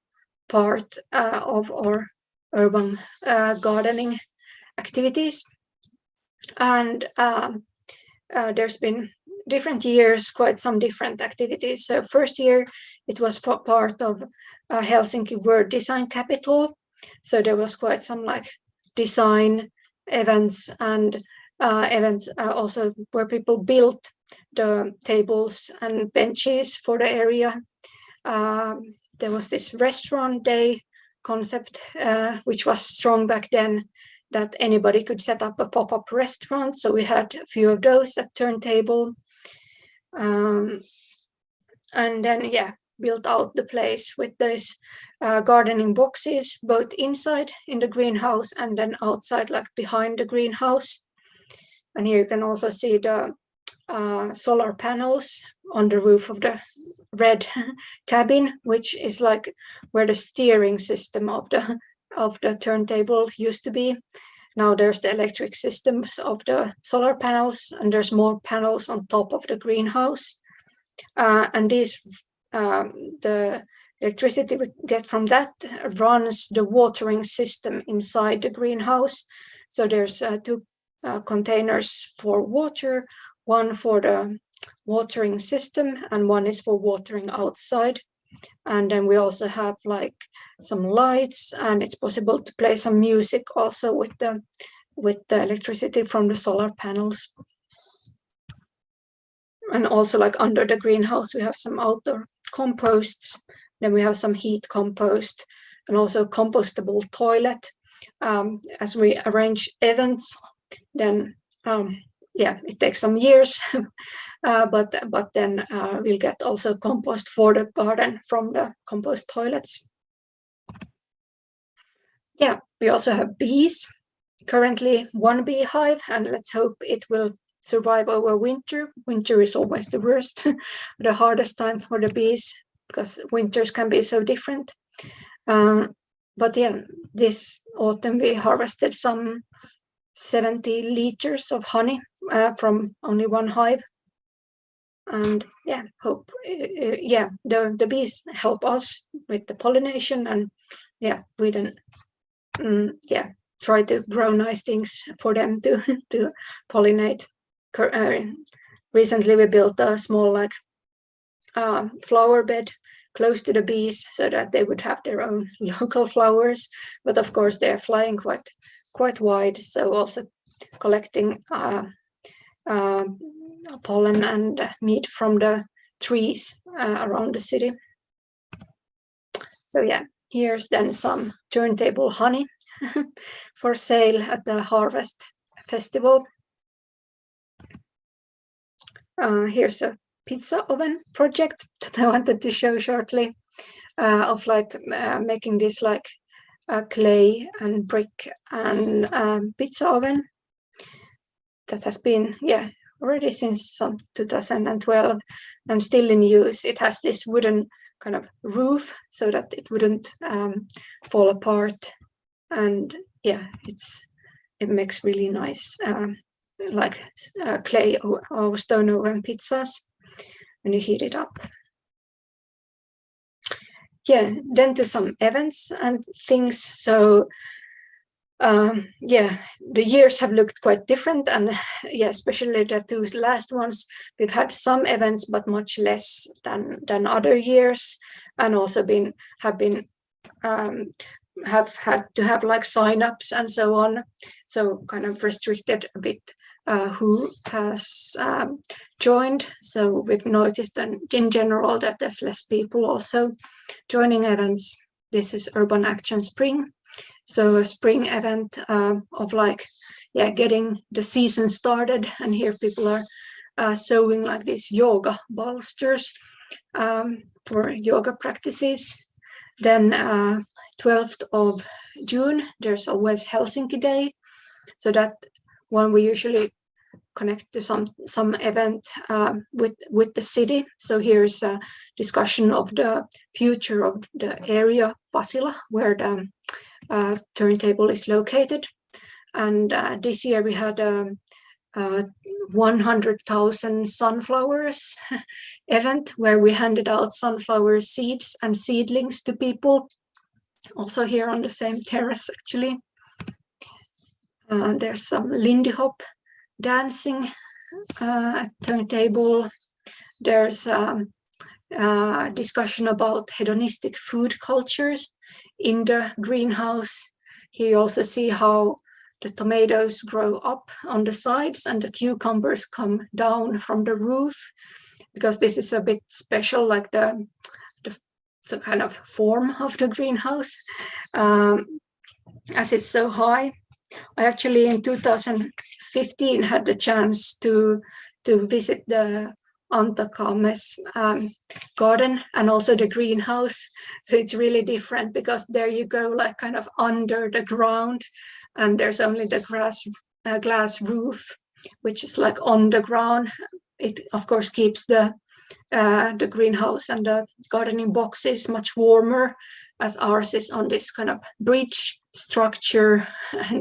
part of our urban gardening activities. And there's been different years, quite some different activities. So first year, it was part of Helsinki World Design Capital. So there was quite some like design events and events also where people built the tables and benches for the area. There was this restaurant day concept, which was strong back then, that anybody could set up a pop-up restaurant. So we had a few of those at Turntable. And then, yeah, built out the place with those gardening boxes, both inside in the greenhouse and then outside, like behind the greenhouse. And here you can also see the solar panels on the roof of the red cabin, which is like where the steering system of the turntable used to be. Now there's the electric systems of the solar panels, and there's more panels on top of the greenhouse. And these, the electricity we get from that runs the watering system inside the greenhouse. So there's two containers for water, one for the watering system and one is for watering outside. And then we also have like some lights, and it's possible to play some music also with the electricity from the solar panels. And also like under the greenhouse, we have some outdoor composts. Then we have some heat compost and also compostable toilet. As we arrange events, then yeah, it takes some years, but then we'll get also compost for the garden from the compost toilets. Yeah, we also have bees. Currently one beehive, and let's hope it will survive over winter. Winter is always the worst, the hardest time for the bees, because winters can be so different. But yeah, this autumn we harvested some 70 liters of honey from only one hive. And yeah, hope yeah, the bees help us with the pollination, and yeah, we then yeah, try to grow nice things for them to pollinate. Recently we built a small like flower bed close to the bees so that they would have their own local flowers, but of course they're flying quite wide, so also collecting pollen and meat from the trees around the city. So yeah, here's then some turntable honey for sale at the Harvest Festival. Here's a pizza oven project that I wanted to show shortly, of like making this like clay and brick and pizza oven that has been, yeah, already since some 2012 and still in use. It has this wooden kind of roof so that it wouldn't fall apart, and yeah, it makes really nice like clay or stone oven pizzas when you heat it up. Yeah, then to some events and things. So yeah, the years have looked quite different, and yeah, especially the two last ones, we've had some events, but much less than other years, and also have had to have like sign-ups and so on, so kind of restricted a bit who has joined. So we've noticed in general that there's less people also joining events. This is Urban Action Spring, so a spring event of like, yeah, getting the season started. And here people are sewing like these yoga bolsters for yoga practices. Then 12th of June, there's always Helsinki Day. So that one we usually connect to some event with the city. So here's a discussion of the future of the area Pasila, where the turntable is located. And this year we had 100,000 sunflowers event where we handed out sunflower seeds and seedlings to people, also here on the same terrace actually. There's some Lindy Hop dancing at turntable. There's discussion about hedonistic food cultures in the greenhouse. Here you also see how the tomatoes grow up on the sides and the cucumbers come down from the roof, because this is a bit special, like the kind of form of the greenhouse, as it's so high. I actually in 2015 had the chance to visit the Antakames garden and also the greenhouse. So it's really different, because there you go like kind of under the ground, and there's only the glass roof, which is like on the ground. It of course keeps the greenhouse and the gardening boxes much warmer, as ours is on this kind of bridge structure, and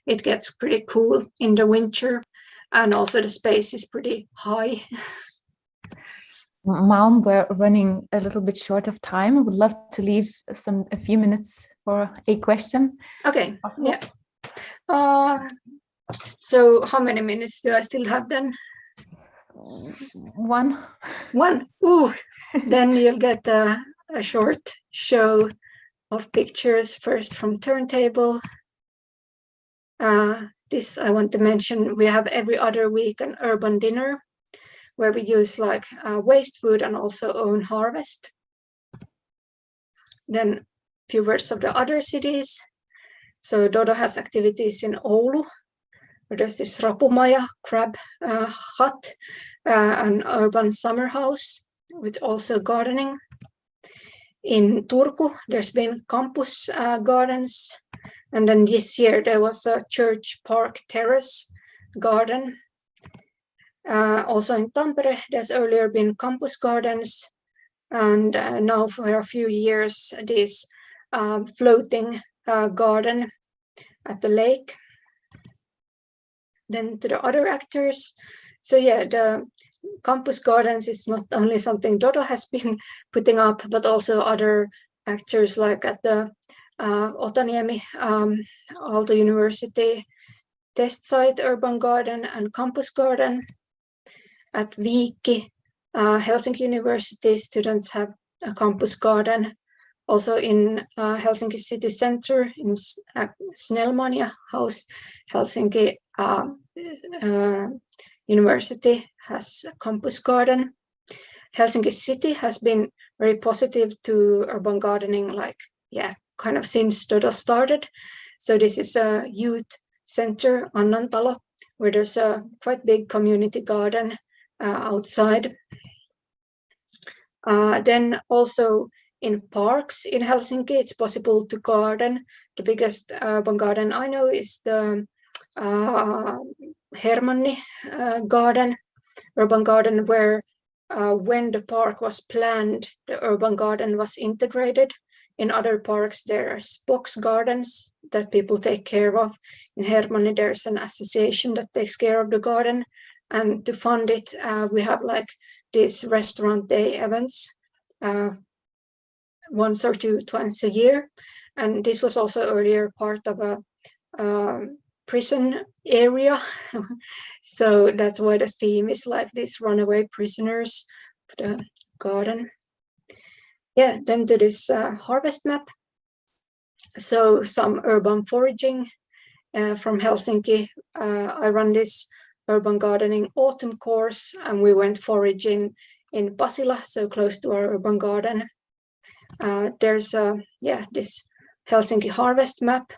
it gets pretty cool in the winter, and also the space is pretty high. Mom, we're running a little bit short of time. I would love to leave a few minutes for a question. Okay. Possible? Yeah. So how many minutes do I still have then? One. Ooh, then you'll get a short show of pictures, first from turntable. This I want to mention, we have every other week an urban dinner where we use like waste food and also own harvest. Then a few words of the other cities. So Dodo has activities in Oulu, where there's this Rapumaya crab hut, an urban summer house with also gardening. In Turku, there's been campus gardens. And then this year there was a church park terrace garden. Also in Tampere, there's earlier been campus gardens. And now for a few years, this floating garden at the lake. Then to the other actors. So yeah, the campus gardens is not only something Dodo has been putting up, but also other actors like at the Otaniemi Aalto University test site urban garden and campus garden. At Viikki, Helsinki University students have a campus garden. Also in Helsinki city center in Snellmania house, Helsinki University has a campus garden. Helsinki city has been very positive to urban gardening, like, yeah, kind of since Dodo started. So this is a youth center, Annantalo, where there's a quite big community garden outside. Then also in parks in Helsinki, it's possible to garden. The biggest urban garden I know is the Hermanni garden, urban garden, where when the park was planned, the urban garden was integrated. In other parks, there's box gardens that people take care of. In Hermanni, there's an association that takes care of the garden. And to fund it, we have like these restaurant day events once or two times a year. And this was also earlier part of a prison area. So that's why the theme is like this, runaway prisoners of the garden. Yeah, then to this harvest map. So some urban foraging from Helsinki. I run this urban gardening autumn course, and we went foraging in Pasila, so close to our urban garden. There's this Helsinki Harvest Map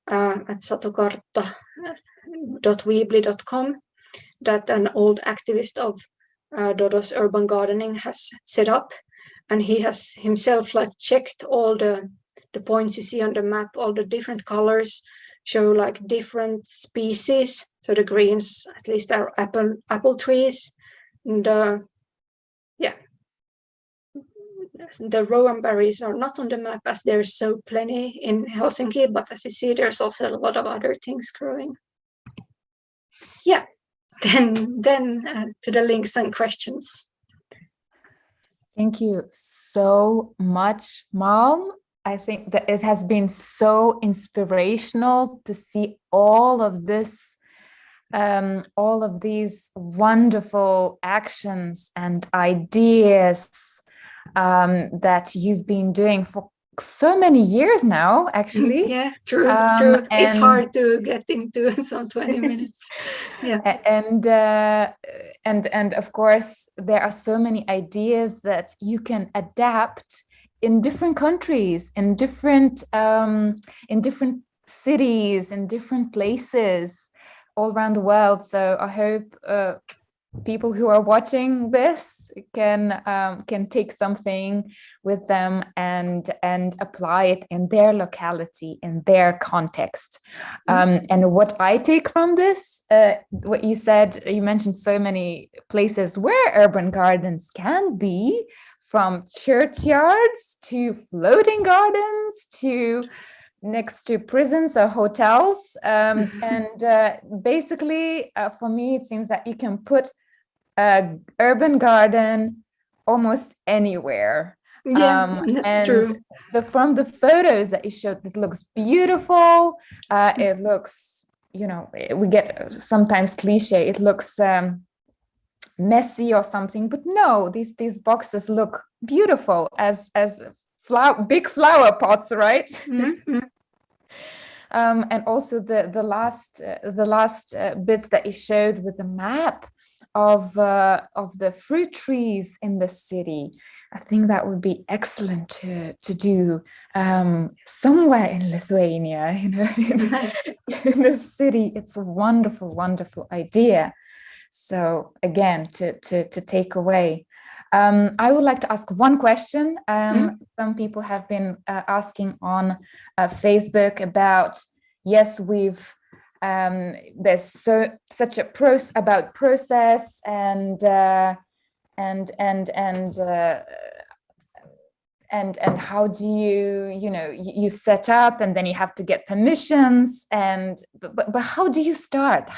at satokartta.weebly.com that an old activist of Dodo's urban gardening has set up, and he has himself like checked all the points you see on the map. All the different colors show like different species. So the greens at least are apple trees, and the rowan berries are not on the map as there's so plenty in Helsinki, but as you see, there's also a lot of other things growing. Yeah, then to the links and questions. Thank you so much, Mom. I think that it has been so inspirational to see all of this, all of these wonderful actions and ideas that you've been doing for so many years now, actually. Yeah, true. It's hard to get into some 20 minutes. Yeah. And of course, there are so many ideas that you can adapt in different countries, in different cities, in different places all around the world. So I hope people who are watching this can take something with them and apply it in their locality, in their context. And what I take from this, what you said, you mentioned so many places where urban gardens can be, from churchyards to floating gardens to next to prisons or hotels. And basically, for me, it seems that you can put an urban garden almost anywhere. Yeah, that's true. From the photos that you showed, it looks beautiful. It looks, we get sometimes cliche, it looks messy or something, but no, these boxes look beautiful as big flower pots, right? Mm-hmm. And also the last bits that you showed with the map of the fruit trees in the city. I think that would be excellent to do somewhere in Lithuania, in the city. It's a wonderful, wonderful idea. So again, to take away. I would like to ask one question. Some people have been asking on Facebook about, yes, we've there's such a process and how do you set up, and then you have to get permissions, but how do you start?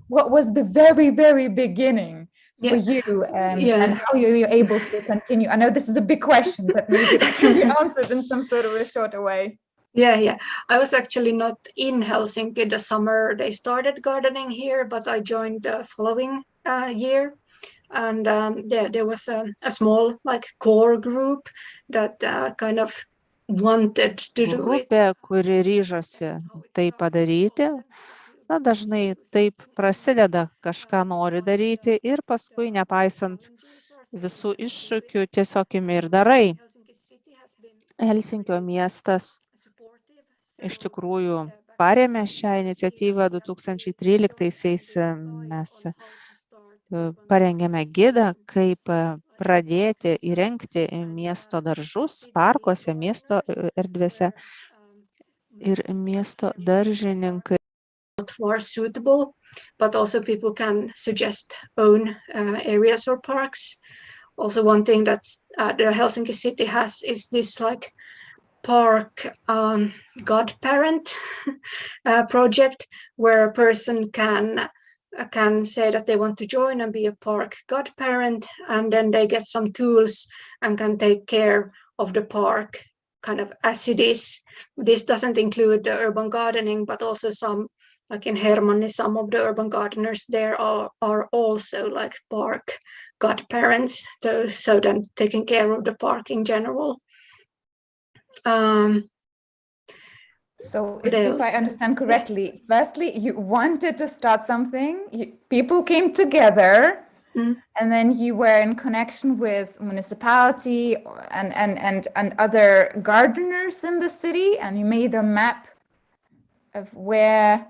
What was the very, very beginning for you, and how you're able to continue? I know this is a big question, but maybe that can be answered in some sort of a shorter way. Yeah. I was actually not in Helsinki the summer they started gardening here, but I joined the following year. And there was a small core group that kind of wanted to do it. Grupė, kuri ryžosi tai padaryti. Na, dažnai taip prasideda, kažką nori daryti ir paskui, nepaisant visų iššūkių, tiesiog imi ir darai. Helsinkio miestas iš tikrųjų parėmė šią iniciatyvą. 2013-aisiais mes parengėme gidą, kaip pradėti įrengti miesto daržus, parkuose, miesto erdvėse, ir miesto daržininkai. Not more suitable, but also people can suggest own areas or parks. Also, one thing that the Helsinki city has is this park godparent project, where a person can say that they want to join and be a park godparent, and then they get some tools and can take care of the park kind of as it is. This doesn't include the urban gardening, but also some, like in Hermanni, some of the urban gardeners there are also like park godparents, so then taking care of the park in general. So if I understand correctly, firstly, you wanted to start something, people came together, and then you were in connection with municipality and other gardeners in the city, and you made a map of where,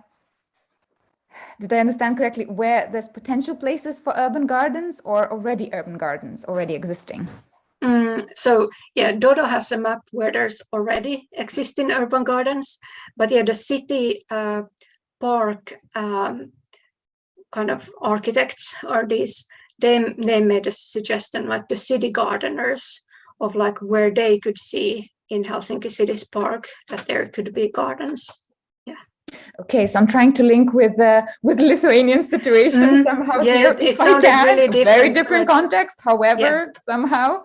did I understand correctly, where there's potential places for urban gardens or already urban gardens already existing? So yeah, Dodo has a map where there's already existing urban gardens, but yeah, the city park kind of architects are these, they made a suggestion, like the city gardeners, of like where they could see in Helsinki City's park that there could be gardens. Yeah. Okay, so I'm trying to link with the Lithuanian situation somehow. Yeah, here, it sounded really different. Very different like, context, however, somehow.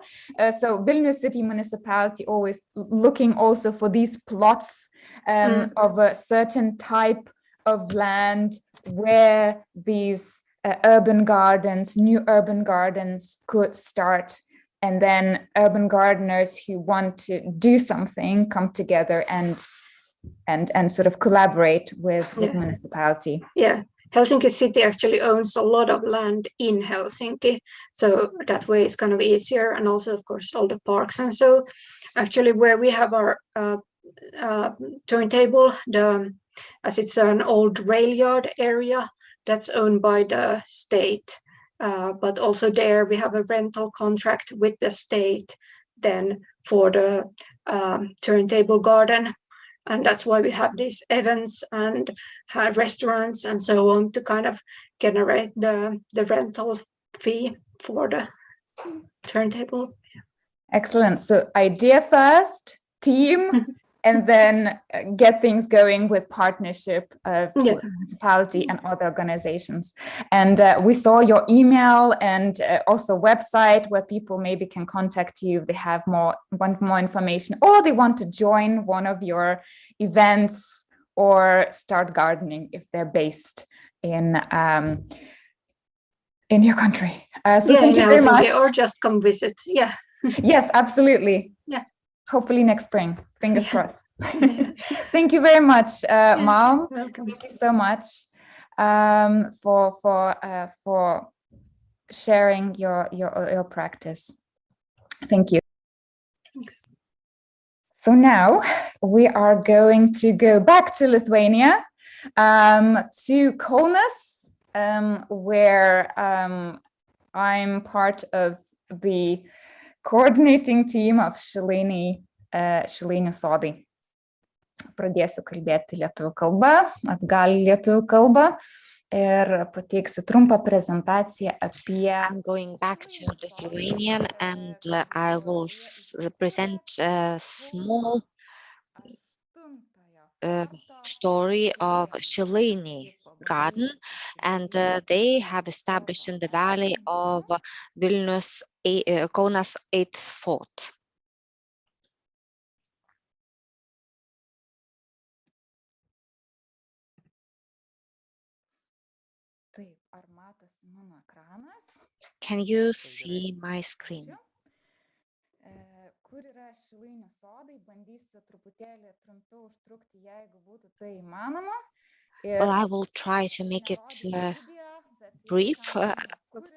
So Vilnius City Municipality always looking also for these plots of a certain type of land where these urban gardens, new urban gardens could start. And then urban gardeners who want to do something come together and sort of collaborate with municipality. Yeah, Helsinki City actually owns a lot of land in Helsinki, so that way it's kind of easier, and also of course all the parks. And so actually where we have our turntable, as it's an old rail yard area, that's owned by the state, but also there we have a rental contract with the state then for the turntable garden. And that's why we have these events and restaurants and so on to kind of generate the rental fee for the turntable. Excellent. So idea first, team, and then get things going with partnership of municipality and other organizations. And we saw your email and also website where people maybe can contact you if they want more information, or they want to join one of your events or start gardening if they're based in your country. So thank you very much. Or just come visit. Yeah. Yes, absolutely. Yeah. Hopefully next spring. Fingers crossed. Thank you very much, Mom. Welcome. Thank you so much for sharing your practice. Thank you. Thanks. So now we are going to go back to Lithuania, to Kaunas, where I'm part of the coordinating team of Šilainių sodai. Pradėsiu kalbėti lietuvių kalba, atgal lietuvių kalba ir pateiksiu trumpą prezentaciją apie. I'm going back to Lithuanian and I will present a small story of Šilainių garden, and they have established in the valley of Vilnius, Kaunas 8th fort. Taip, ar matosi mano ekranas? Can you see my screen? Kur yra Šilainių sodai, bandysiu truputėlį trumpiau užtrukti, jeigu būtų tai įmanoma. Well, I will try to make it brief.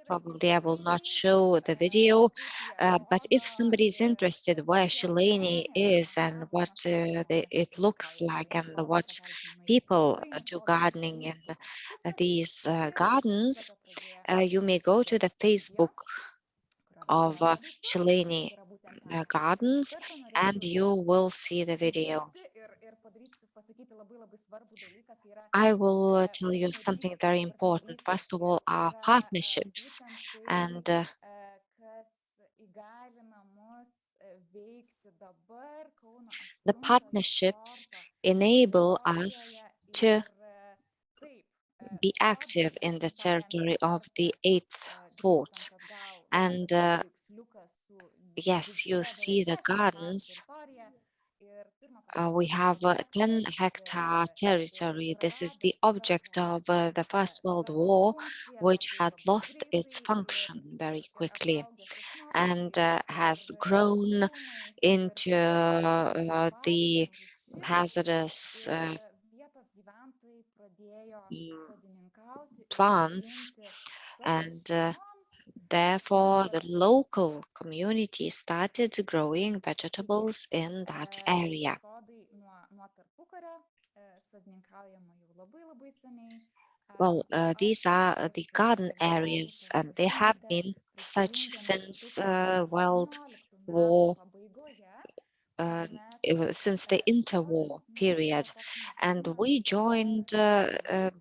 Probably I will not show the video, but if somebody is interested where Šilainiai is and what it looks like and what people do gardening in these gardens, you may go to the Facebook of Šilainiai gardens and you will see the video. I will tell you something very important. First of all, our partnerships, and the partnerships enable us to be active in the territory of the 8th fort. And yes, you see the gardens We have a 10-hectare territory. This is the object of the First World War, which had lost its function very quickly and has grown into the hazardous plants, and therefore the local community started growing vegetables in that area. Well, these are the garden areas, and they have been such since World War, since the interwar period. And we joined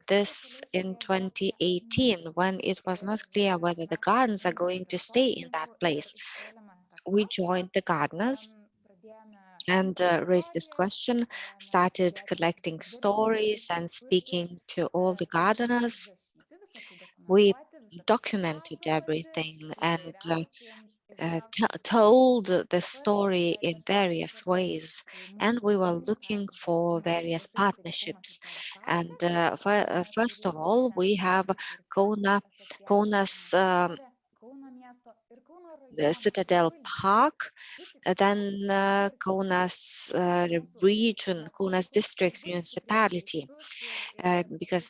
this in 2018 when it was not clear whether the gardens are going to stay in that place. We joined the gardeners and raised this question, started collecting stories and speaking to all the gardeners. We documented everything and told the story in various ways, and we were looking for various partnerships. And first of all, we have Kaunas the Citadel Park, then Kaunas region, Kaunas district municipality, because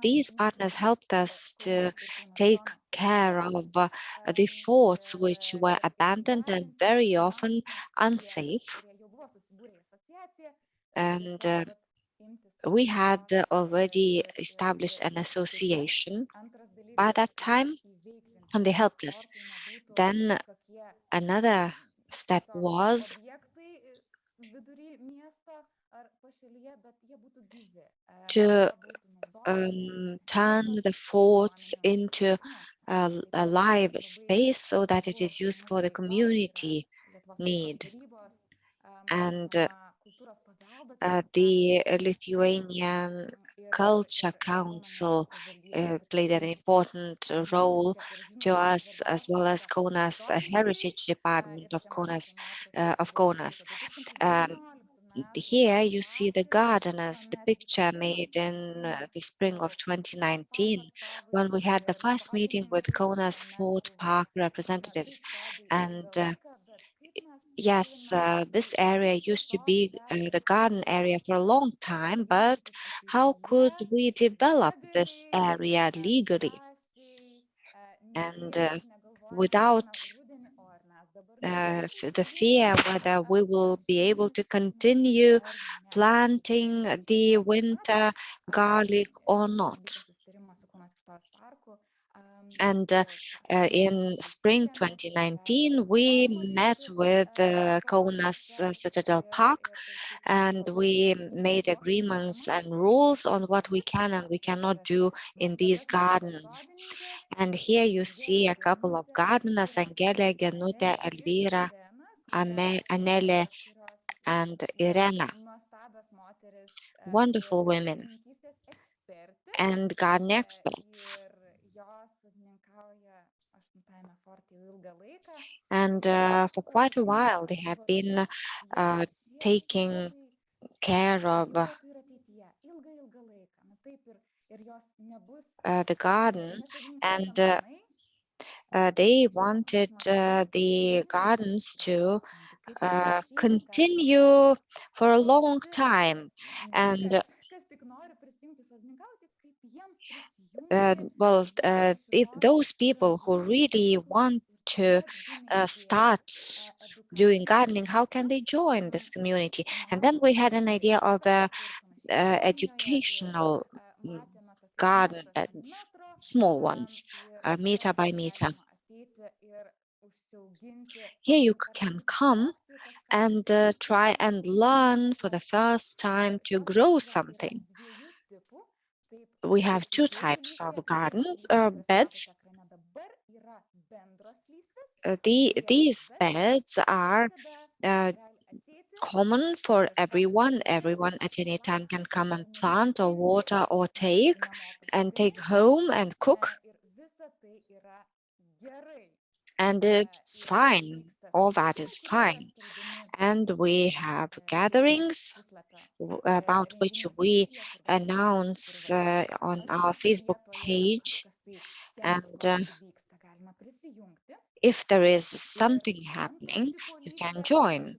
these partners helped us to take care of the forts which were abandoned and very often unsafe. And we had already established an association by that time, and they helped us. Then another step was to turn the forts into a live space so that it is used for the community need. And the Lithuanian Culture Council played an important role to us, as well as Kaunas Heritage Department of Kaunas. Here you see the gardeners, the picture made in the spring of 2019, when we had the first meeting with Kaunas Fort Park representatives. And yes, this area used to be the garden area for a long time, but how could we develop this area legally and without the fear whether we will be able to continue planting the winter garlic or not? And in spring 2019, we met with Kaunas Citadel Park, and we made agreements and rules on what we can and we cannot do in these gardens. And here you see a couple of gardeners, Angelė, Genutė, Elvyra, Anelė, and Irena. Wonderful women and garden experts. And for quite a while, they have been taking care of the garden, and they wanted the gardens to continue for a long time. And if those people who really want to start doing gardening, how can they join this community? And then we had an idea of educational garden beds, small ones, meter by meter. Here you can come and try and learn for the first time to grow something. We have two types of gardens beds. These beds are common for everyone. Everyone at any time can come and plant or water or take home and cook. And it's fine. All that is fine. And we have gatherings about which we announce on our Facebook page. And if there is something happening, you can join.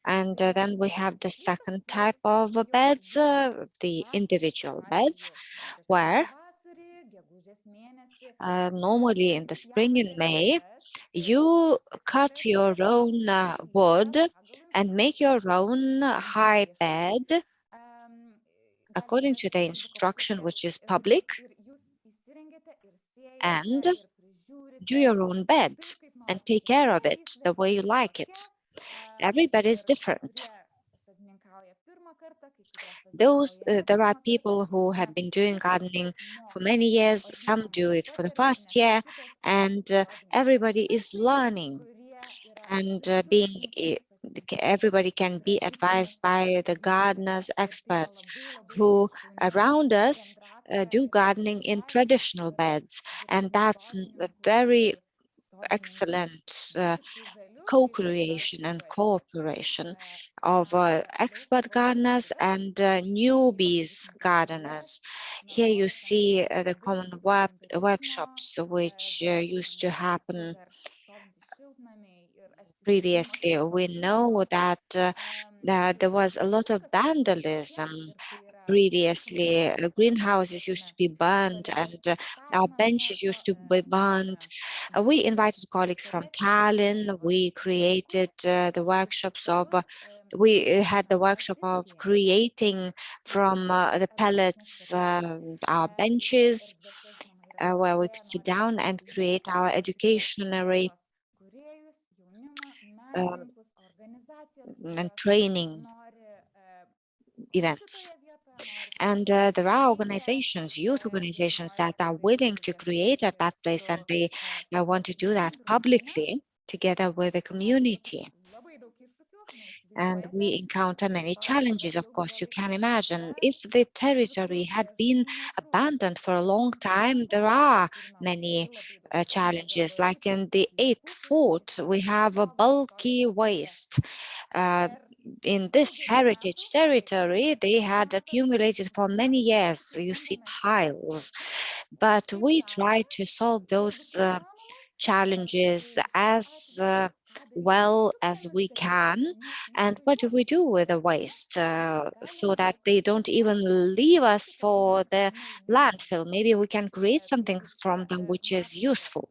And then we have the second type of beds, the individual beds, where normally in the spring and May, you cut your own wood and make your own high bed according to the instruction which is public, and do your own bed and take care of it the way you like it. Everybody is different. There are people who have been doing gardening for many years, some do it for the first year, and everybody is learning. And everybody can be advised by the gardeners, experts who around us do gardening in traditional beds, and that's a very excellent co-creation and cooperation of expert gardeners and newbies gardeners. Here you see the common workshops which used to happen previously. We know that there was a lot of vandalism previously. Greenhouses used to be burned, and our benches used to be burned. We invited colleagues from Tallinn. We created the workshops of we had the workshop of creating from the pellets our benches where we could sit down and create our educationary and training events. And there are organizations, youth organizations, that are willing to create at that place, and they want to do that publicly together with the community. And we encounter many challenges, of course. You can imagine if the territory had been abandoned for a long time, there are many challenges. Like in the 8th fort, we have a bulky waste. In this heritage territory, they had accumulated for many years. You see piles, but we try to solve those challenges as well as we can. And what do we do with the waste so that they don't even leave us for the landfill? Maybe we can create something from them which is useful.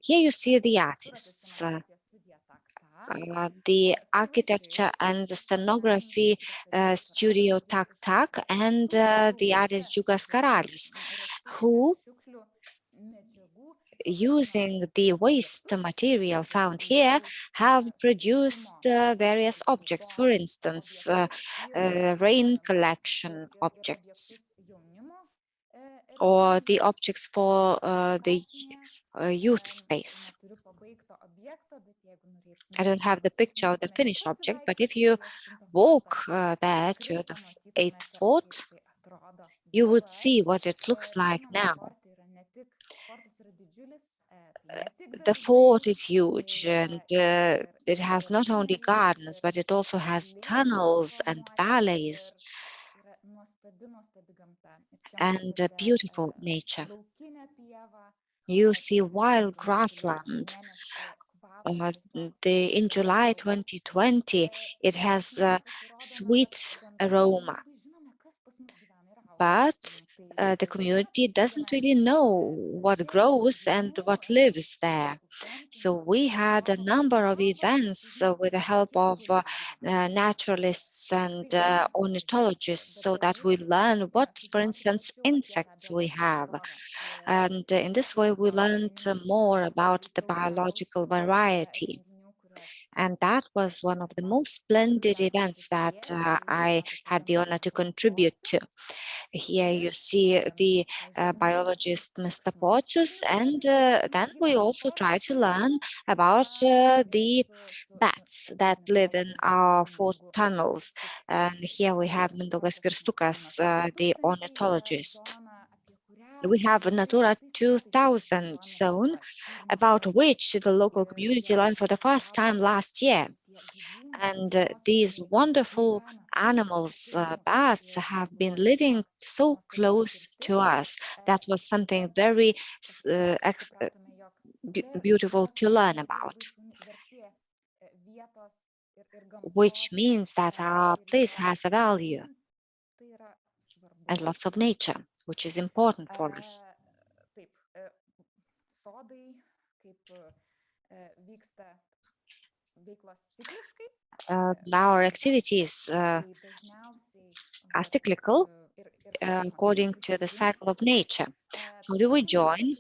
Here you see the artists. The architecture and the scenography studio Tak Tak, and the artist Džiugas Karalius, who, using the waste material found here, have produced various objects. For instance, rain collection objects, or the objects for the youth space. I don't have the picture of the finished object, but if you walk there to the 8th fort, you would see what it looks like now. The fort is huge, and it has not only gardens, but it also has tunnels and valleys and beautiful nature. You see wild grassland. In July 2020, it has a sweet aroma, but the community doesn't really know what grows and what lives there. So we had a number of events with the help of naturalists and ornithologists, so that we learn what, for instance, insects we have. And in this way, we learned more about the biological variety. And that was one of the most splendid events that I had the honor to contribute to. Here you see the biologist Mr. Portius, and then we also try to learn about the bats that live in our fort tunnels. And here we have Mindaugas Kirstukas, the ornithologist. We have a Natura 2000 zone, about which the local community learned for the first time last year. And these wonderful animals, bats, have been living so close to us. That was something very beautiful to learn about, which means that our place has a value and lots of nature, which is important for us. Our activities are cyclical according to the cycle of nature. How do we join?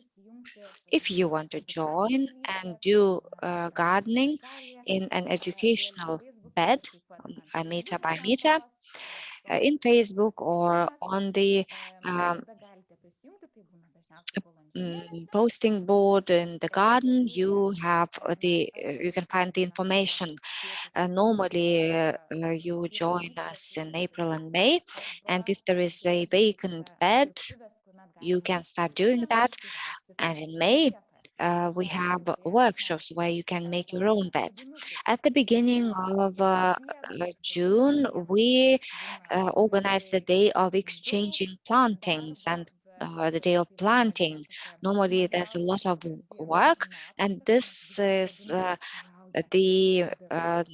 If you want to join and do gardening in an educational bed, meter by meter, in Facebook or on the posting board in the garden, you have you can find the information. Normally, you join us in April and May, and if there is a vacant bed, you can start doing that. And in May, we have workshops where you can make your own bed. At the beginning of June, we organize the day of exchanging plantings and the day of planting. Normally, there's a lot of work, and this is the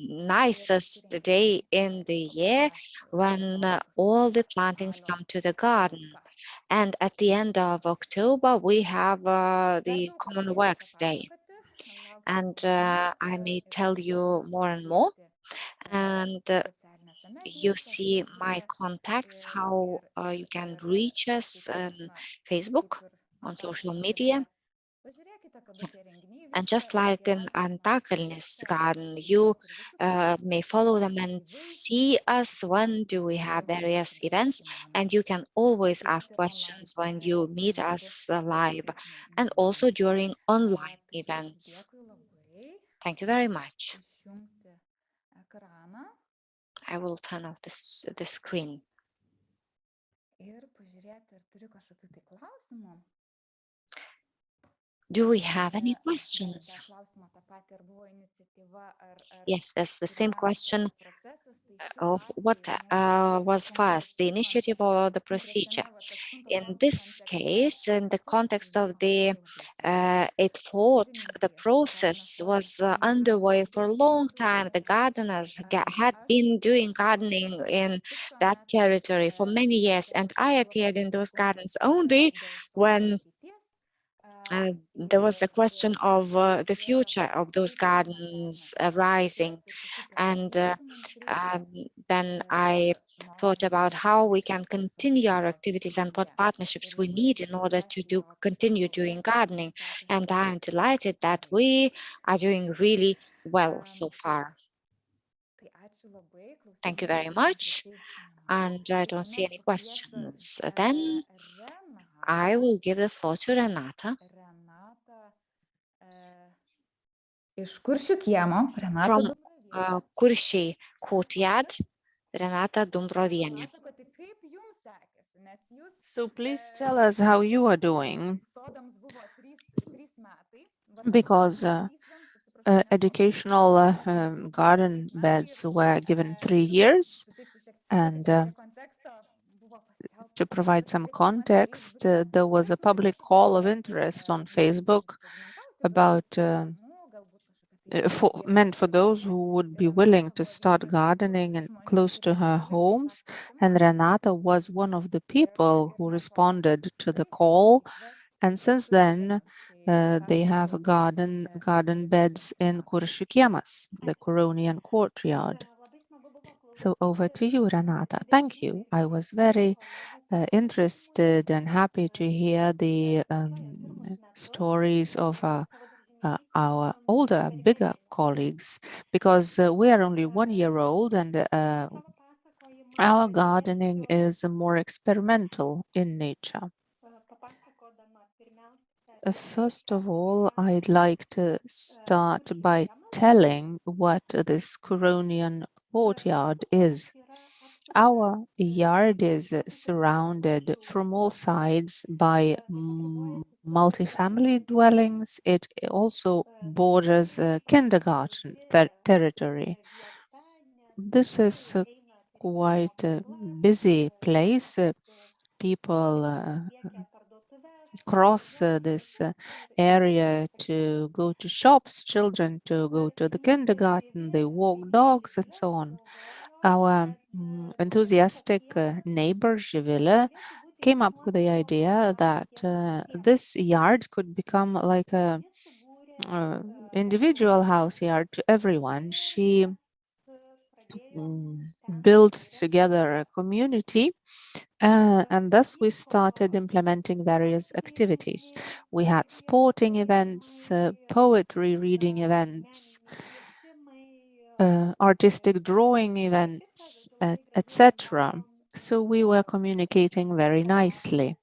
nicest day in the year when all the plantings come to the garden. And at the end of October, we have the Common Works Day. And I may tell you more and more. And you see my contacts, how you can reach us on Facebook, on social media. And just like in Antakalnis garden, you may follow them and see us when do we have various events, and you can always ask questions when you meet us live and also during online events. Thank you very much. I will turn off the screen. Do we have any questions? Yes, that's the same question of what was first, the initiative or the procedure. In this case, in the context of the it fought, the process was underway for a long time. The gardeners had been doing gardening in that territory for many years, and I appeared in those gardens only when there was a question of the future of those gardens arising. And then I thought about how we can continue our activities and what partnerships we need in order to continue doing gardening. And I am delighted that we are doing really well so far. Thank you very much. And I don't see any questions. Then I will give the floor to Renata. From Kuršiai courtyard, Renata Dumbrovienė. So please tell us how you are doing, because educational garden beds were given 3 years, and to provide some context, there was a public call of interest on Facebook about meant for those who would be willing to start gardening and close to her homes, and Renata was one of the people who responded to the call, and since then they have garden beds in Kuršių kiemas, the Curonian courtyard. So over to you, Renata. Thank you. I was very interested and happy to hear the stories of our older, bigger colleagues, because we are only 1 year old, and our gardening is more experimental in nature. First of all, I'd like to start by telling what this Curonian courtyard is. Our yard is surrounded from all sides by multi-family dwellings. It also borders kindergarten territory. This is quite a busy place. People cross this area to go to shops, children to go to the kindergarten, they walk dogs and so on. Our enthusiastic neighbor, Živile, came up with the idea that this yard could become like a individual house yard to everyone. She built together a community, and thus we started implementing various activities. We had sporting events, poetry reading events, artistic drawing events, etc. So we were communicating very nicely.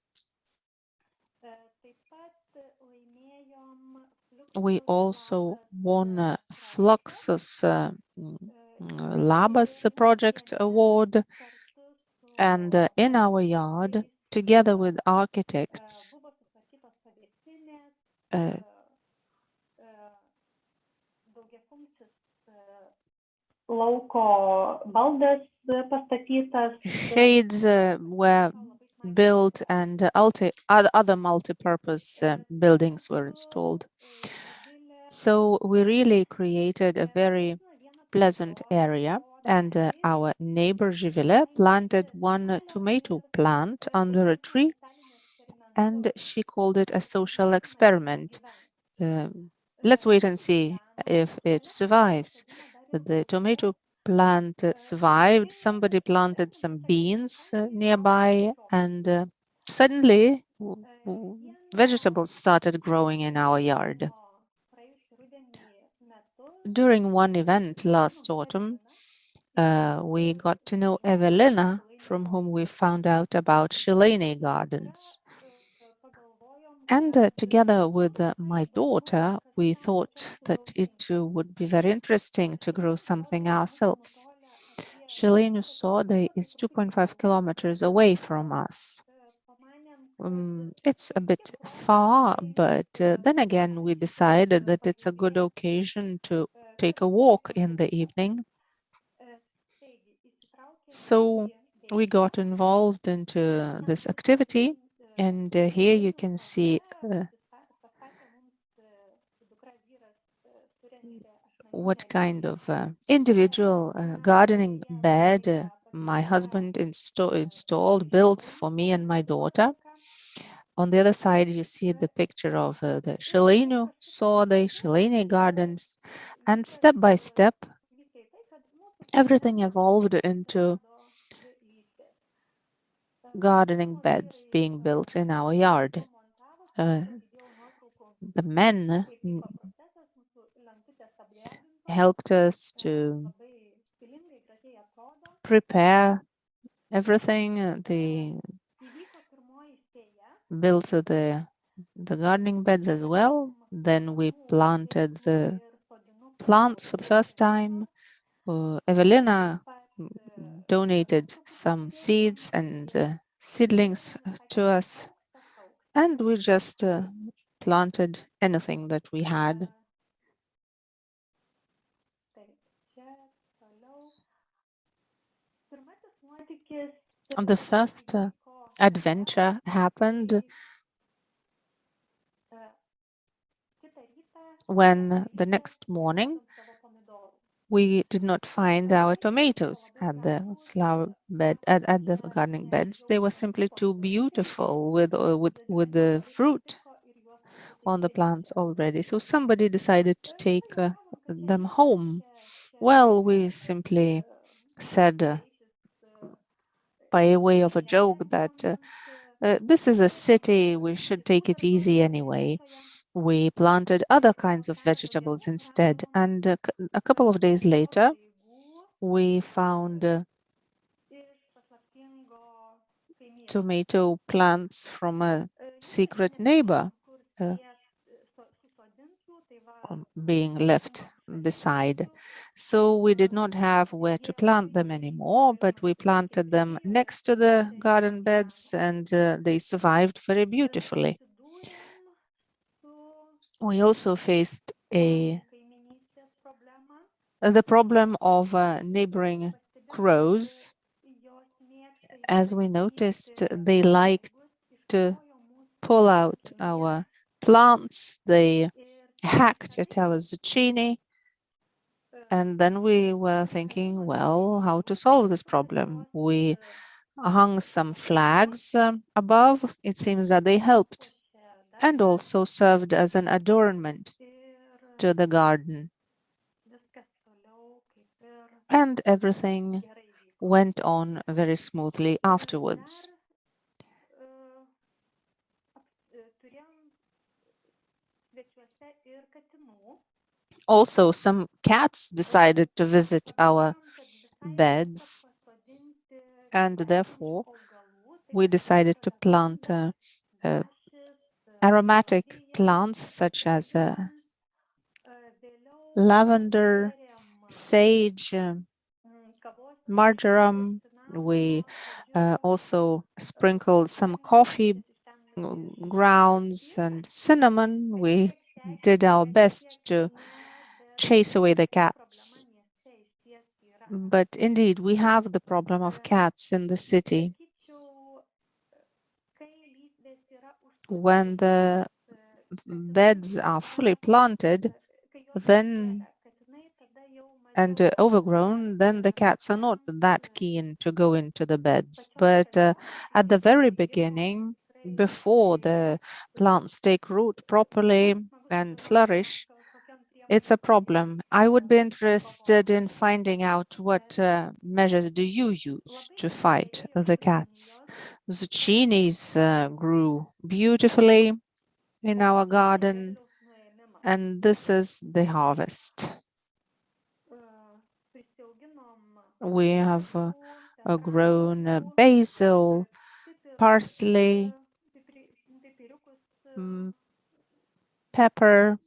We also won Fluxus Labas project award, and in our yard, together with architects, shades were built and other multi-purpose buildings were installed. So we really created a very pleasant area, and our neighbor Živile planted one tomato plant under a tree, and she called it a social experiment. Let's wait and see if it survives. The tomato plant survived. Somebody planted some beans nearby, and suddenly vegetables started growing in our yard. During one event last autumn, we got to know Evelina, from whom we found out about Shilene gardens. And together with my daughter, we thought that it would be very interesting to grow something ourselves. Shilene Sode is 2.5 kilometers away from us. It's a bit far, but then again, we decided that it's a good occasion to take a walk in the evening. So we got involved into this activity, and here you can see what kind of individual gardening bed my husband built for me and my daughter. On the other side, you see the picture of the Shilene gardens, and step by step, everything evolved into gardening beds being built in our yard. The men helped us to prepare everything. They built the gardening beds as well. Then we planted the plants for the first time. Evelina donated some seeds and seedlings to us, and we just planted anything that we had. The first adventure happened when the next morning we did not find our tomatoes at the flower bed, at the gardening beds. They were simply too beautiful with the fruit on the plants already. So somebody decided to take them home. Well, we simply said by way of a joke that this is a city, we should take it easy anyway. We planted other kinds of vegetables instead, and a couple of days later, we found tomato plants from a secret neighbor being left beside. So we did not have where to plant them anymore, but we planted them next to the garden beds, and they survived very beautifully. We also faced the problem of neighboring crows. As we noticed, they like to pull out our plants, they hacked at our zucchini, and then we were thinking, well, how to solve this problem? We hung some flags above. It seems that they helped and also served as an adornment to the garden. And everything went on very smoothly afterwards. Also, some cats decided to visit our beds, and therefore we decided to plant aromatic plants such as lavender, sage, marjoram. We also sprinkled some coffee grounds and cinnamon. We did our best to chase away the cats. But indeed, we have the problem of cats in the city. When the beds are fully planted, then and overgrown, then the cats are not that keen to go into the beds. But at the very beginning, before the plants take root properly and flourish, it's a problem. I would be interested in finding out what measures do you use to fight the cats. Zucchinis grew beautifully in our garden, and this is the harvest. We have grown basil, parsley, pepper.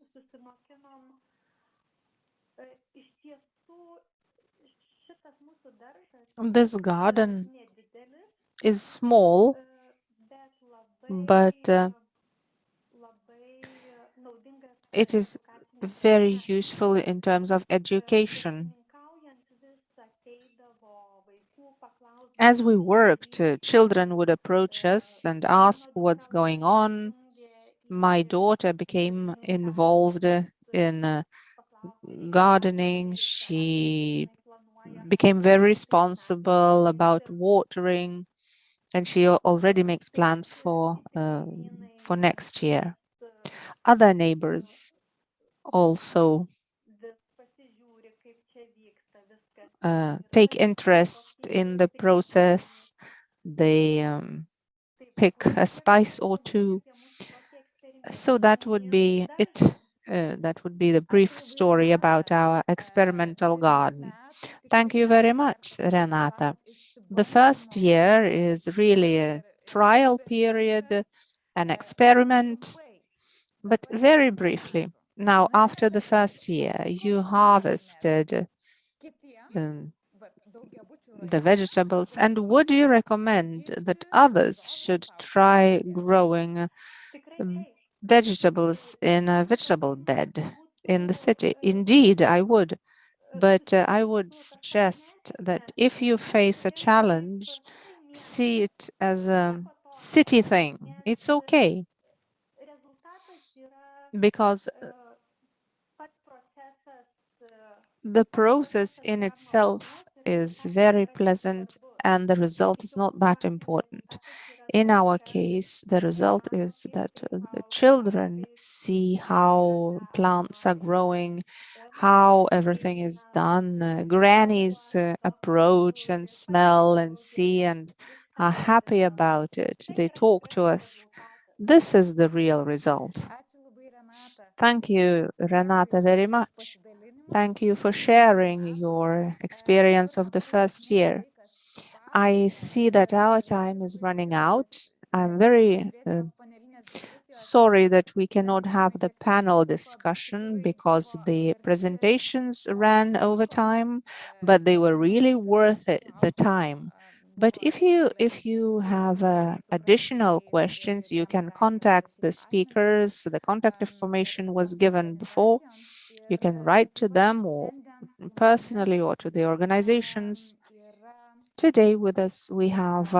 This garden is small, but it is very useful in terms of education. As we worked, children would approach us and ask what's going on. My daughter became involved in gardening. She became very responsible about watering, and she already makes plans for next year. Other neighbors also take interest in the process. They pick a spice or two. So that would be it. That would be the brief story about our experimental garden. Thank you very much, Renata. The first year is really a trial period, an experiment, but very briefly. Now, after the first year, you harvested the vegetables, and would you recommend that others should try growing vegetables in a vegetable bed in the city? Indeed, I would. But I would suggest that if you face a challenge, see it as a city thing. It's okay, because the process in itself is very pleasant and the result is not that important. In our case, the result is that the children see how plants are growing, how everything is done. Grannies approach and smell and see and are happy about it. They talk to us. This is the real result. Thank you, Renata, very much. Thank you for sharing your experience of the first year. I see that our time is running out. I'm very sorry that we cannot have the panel discussion because the presentations ran over time, but they were really worth it, the time. But if you have additional questions, you can contact the speakers. The contact information was given before. You can write to them or personally or to the organizations. Today with us we have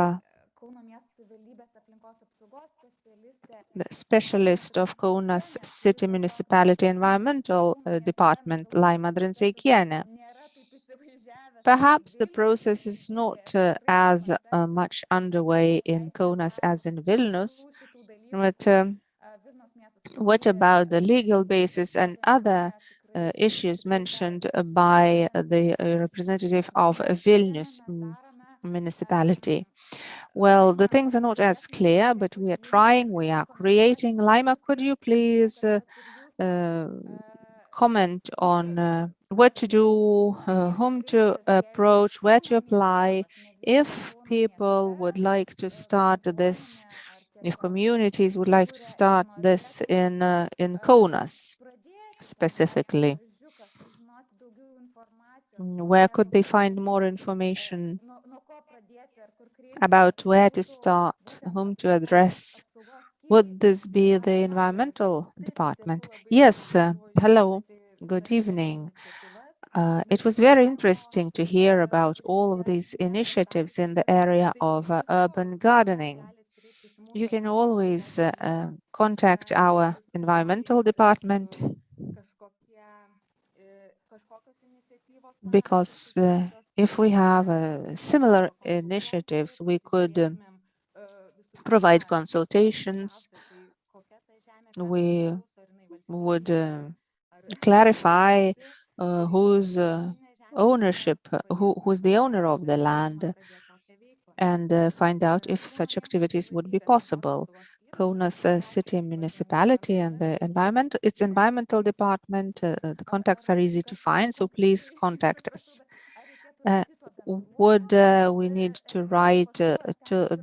the specialist of Kaunas City Municipality Environmental Department, Laima Drandzeikienė. Perhaps the process is not as much underway in Kaunas as in Vilnius, but what about the legal basis and other issues mentioned by the representative of Vilnius municipality? Well, the things are not as clear, but we are trying, we are creating. Laima, could you please comment on what to do, whom to approach, where to apply, if people would like to start this, if communities would like to start this in Kaunas specifically? Where could they find more information about where to start, whom to address? Would this be the environmental department? Yes, hello, good evening. It was very interesting to hear about all of these initiatives in the area of urban gardening. You can always contact our environmental department because if we have similar initiatives, we could provide consultations. We would clarify whose ownership, who's the owner of the land, and find out if such activities would be possible. Kaunas city municipality and its environmental department, the contacts are easy to find, so please contact us. Would we need to write to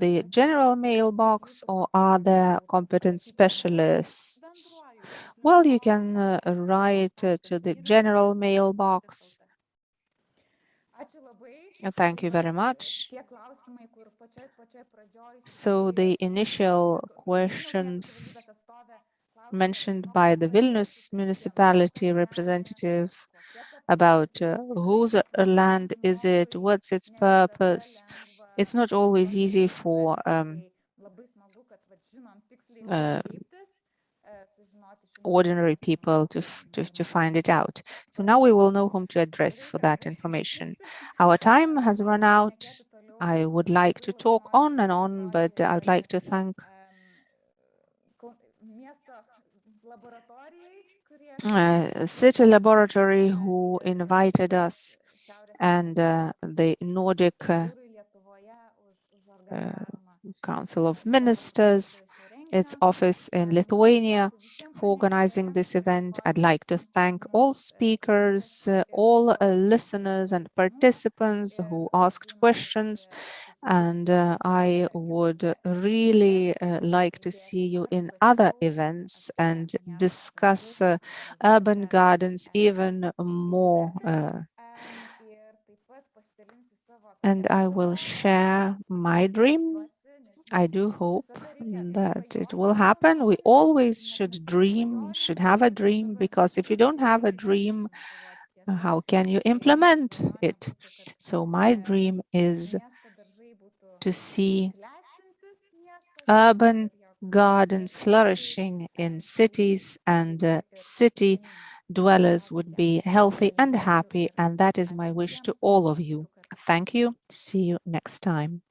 the general mailbox, or are there competent specialists? Well, you can write to the general mailbox. Thank you very much. So the initial questions mentioned by the Vilnius municipality representative about whose land is it, what's its purpose. It's not always easy for ordinary people to find it out. So now we will know whom to address for that information. Our time has run out. I would like to talk on and on, but I would like to thank City Laboratory who invited us, and the Nordic Council of Ministers, its office in Lithuania, for organizing this event. I'd like to thank all speakers, all listeners and participants who asked questions, and I would really like to see you in other events and discuss urban gardens even more. And I will share my dream. I do hope that it will happen. We always should dream, should have a dream, because if you don't have a dream, how can you implement it? So my dream is to see urban gardens flourishing in cities, and city dwellers would be healthy and happy, and that is my wish to all of you. Thank you. See you next time.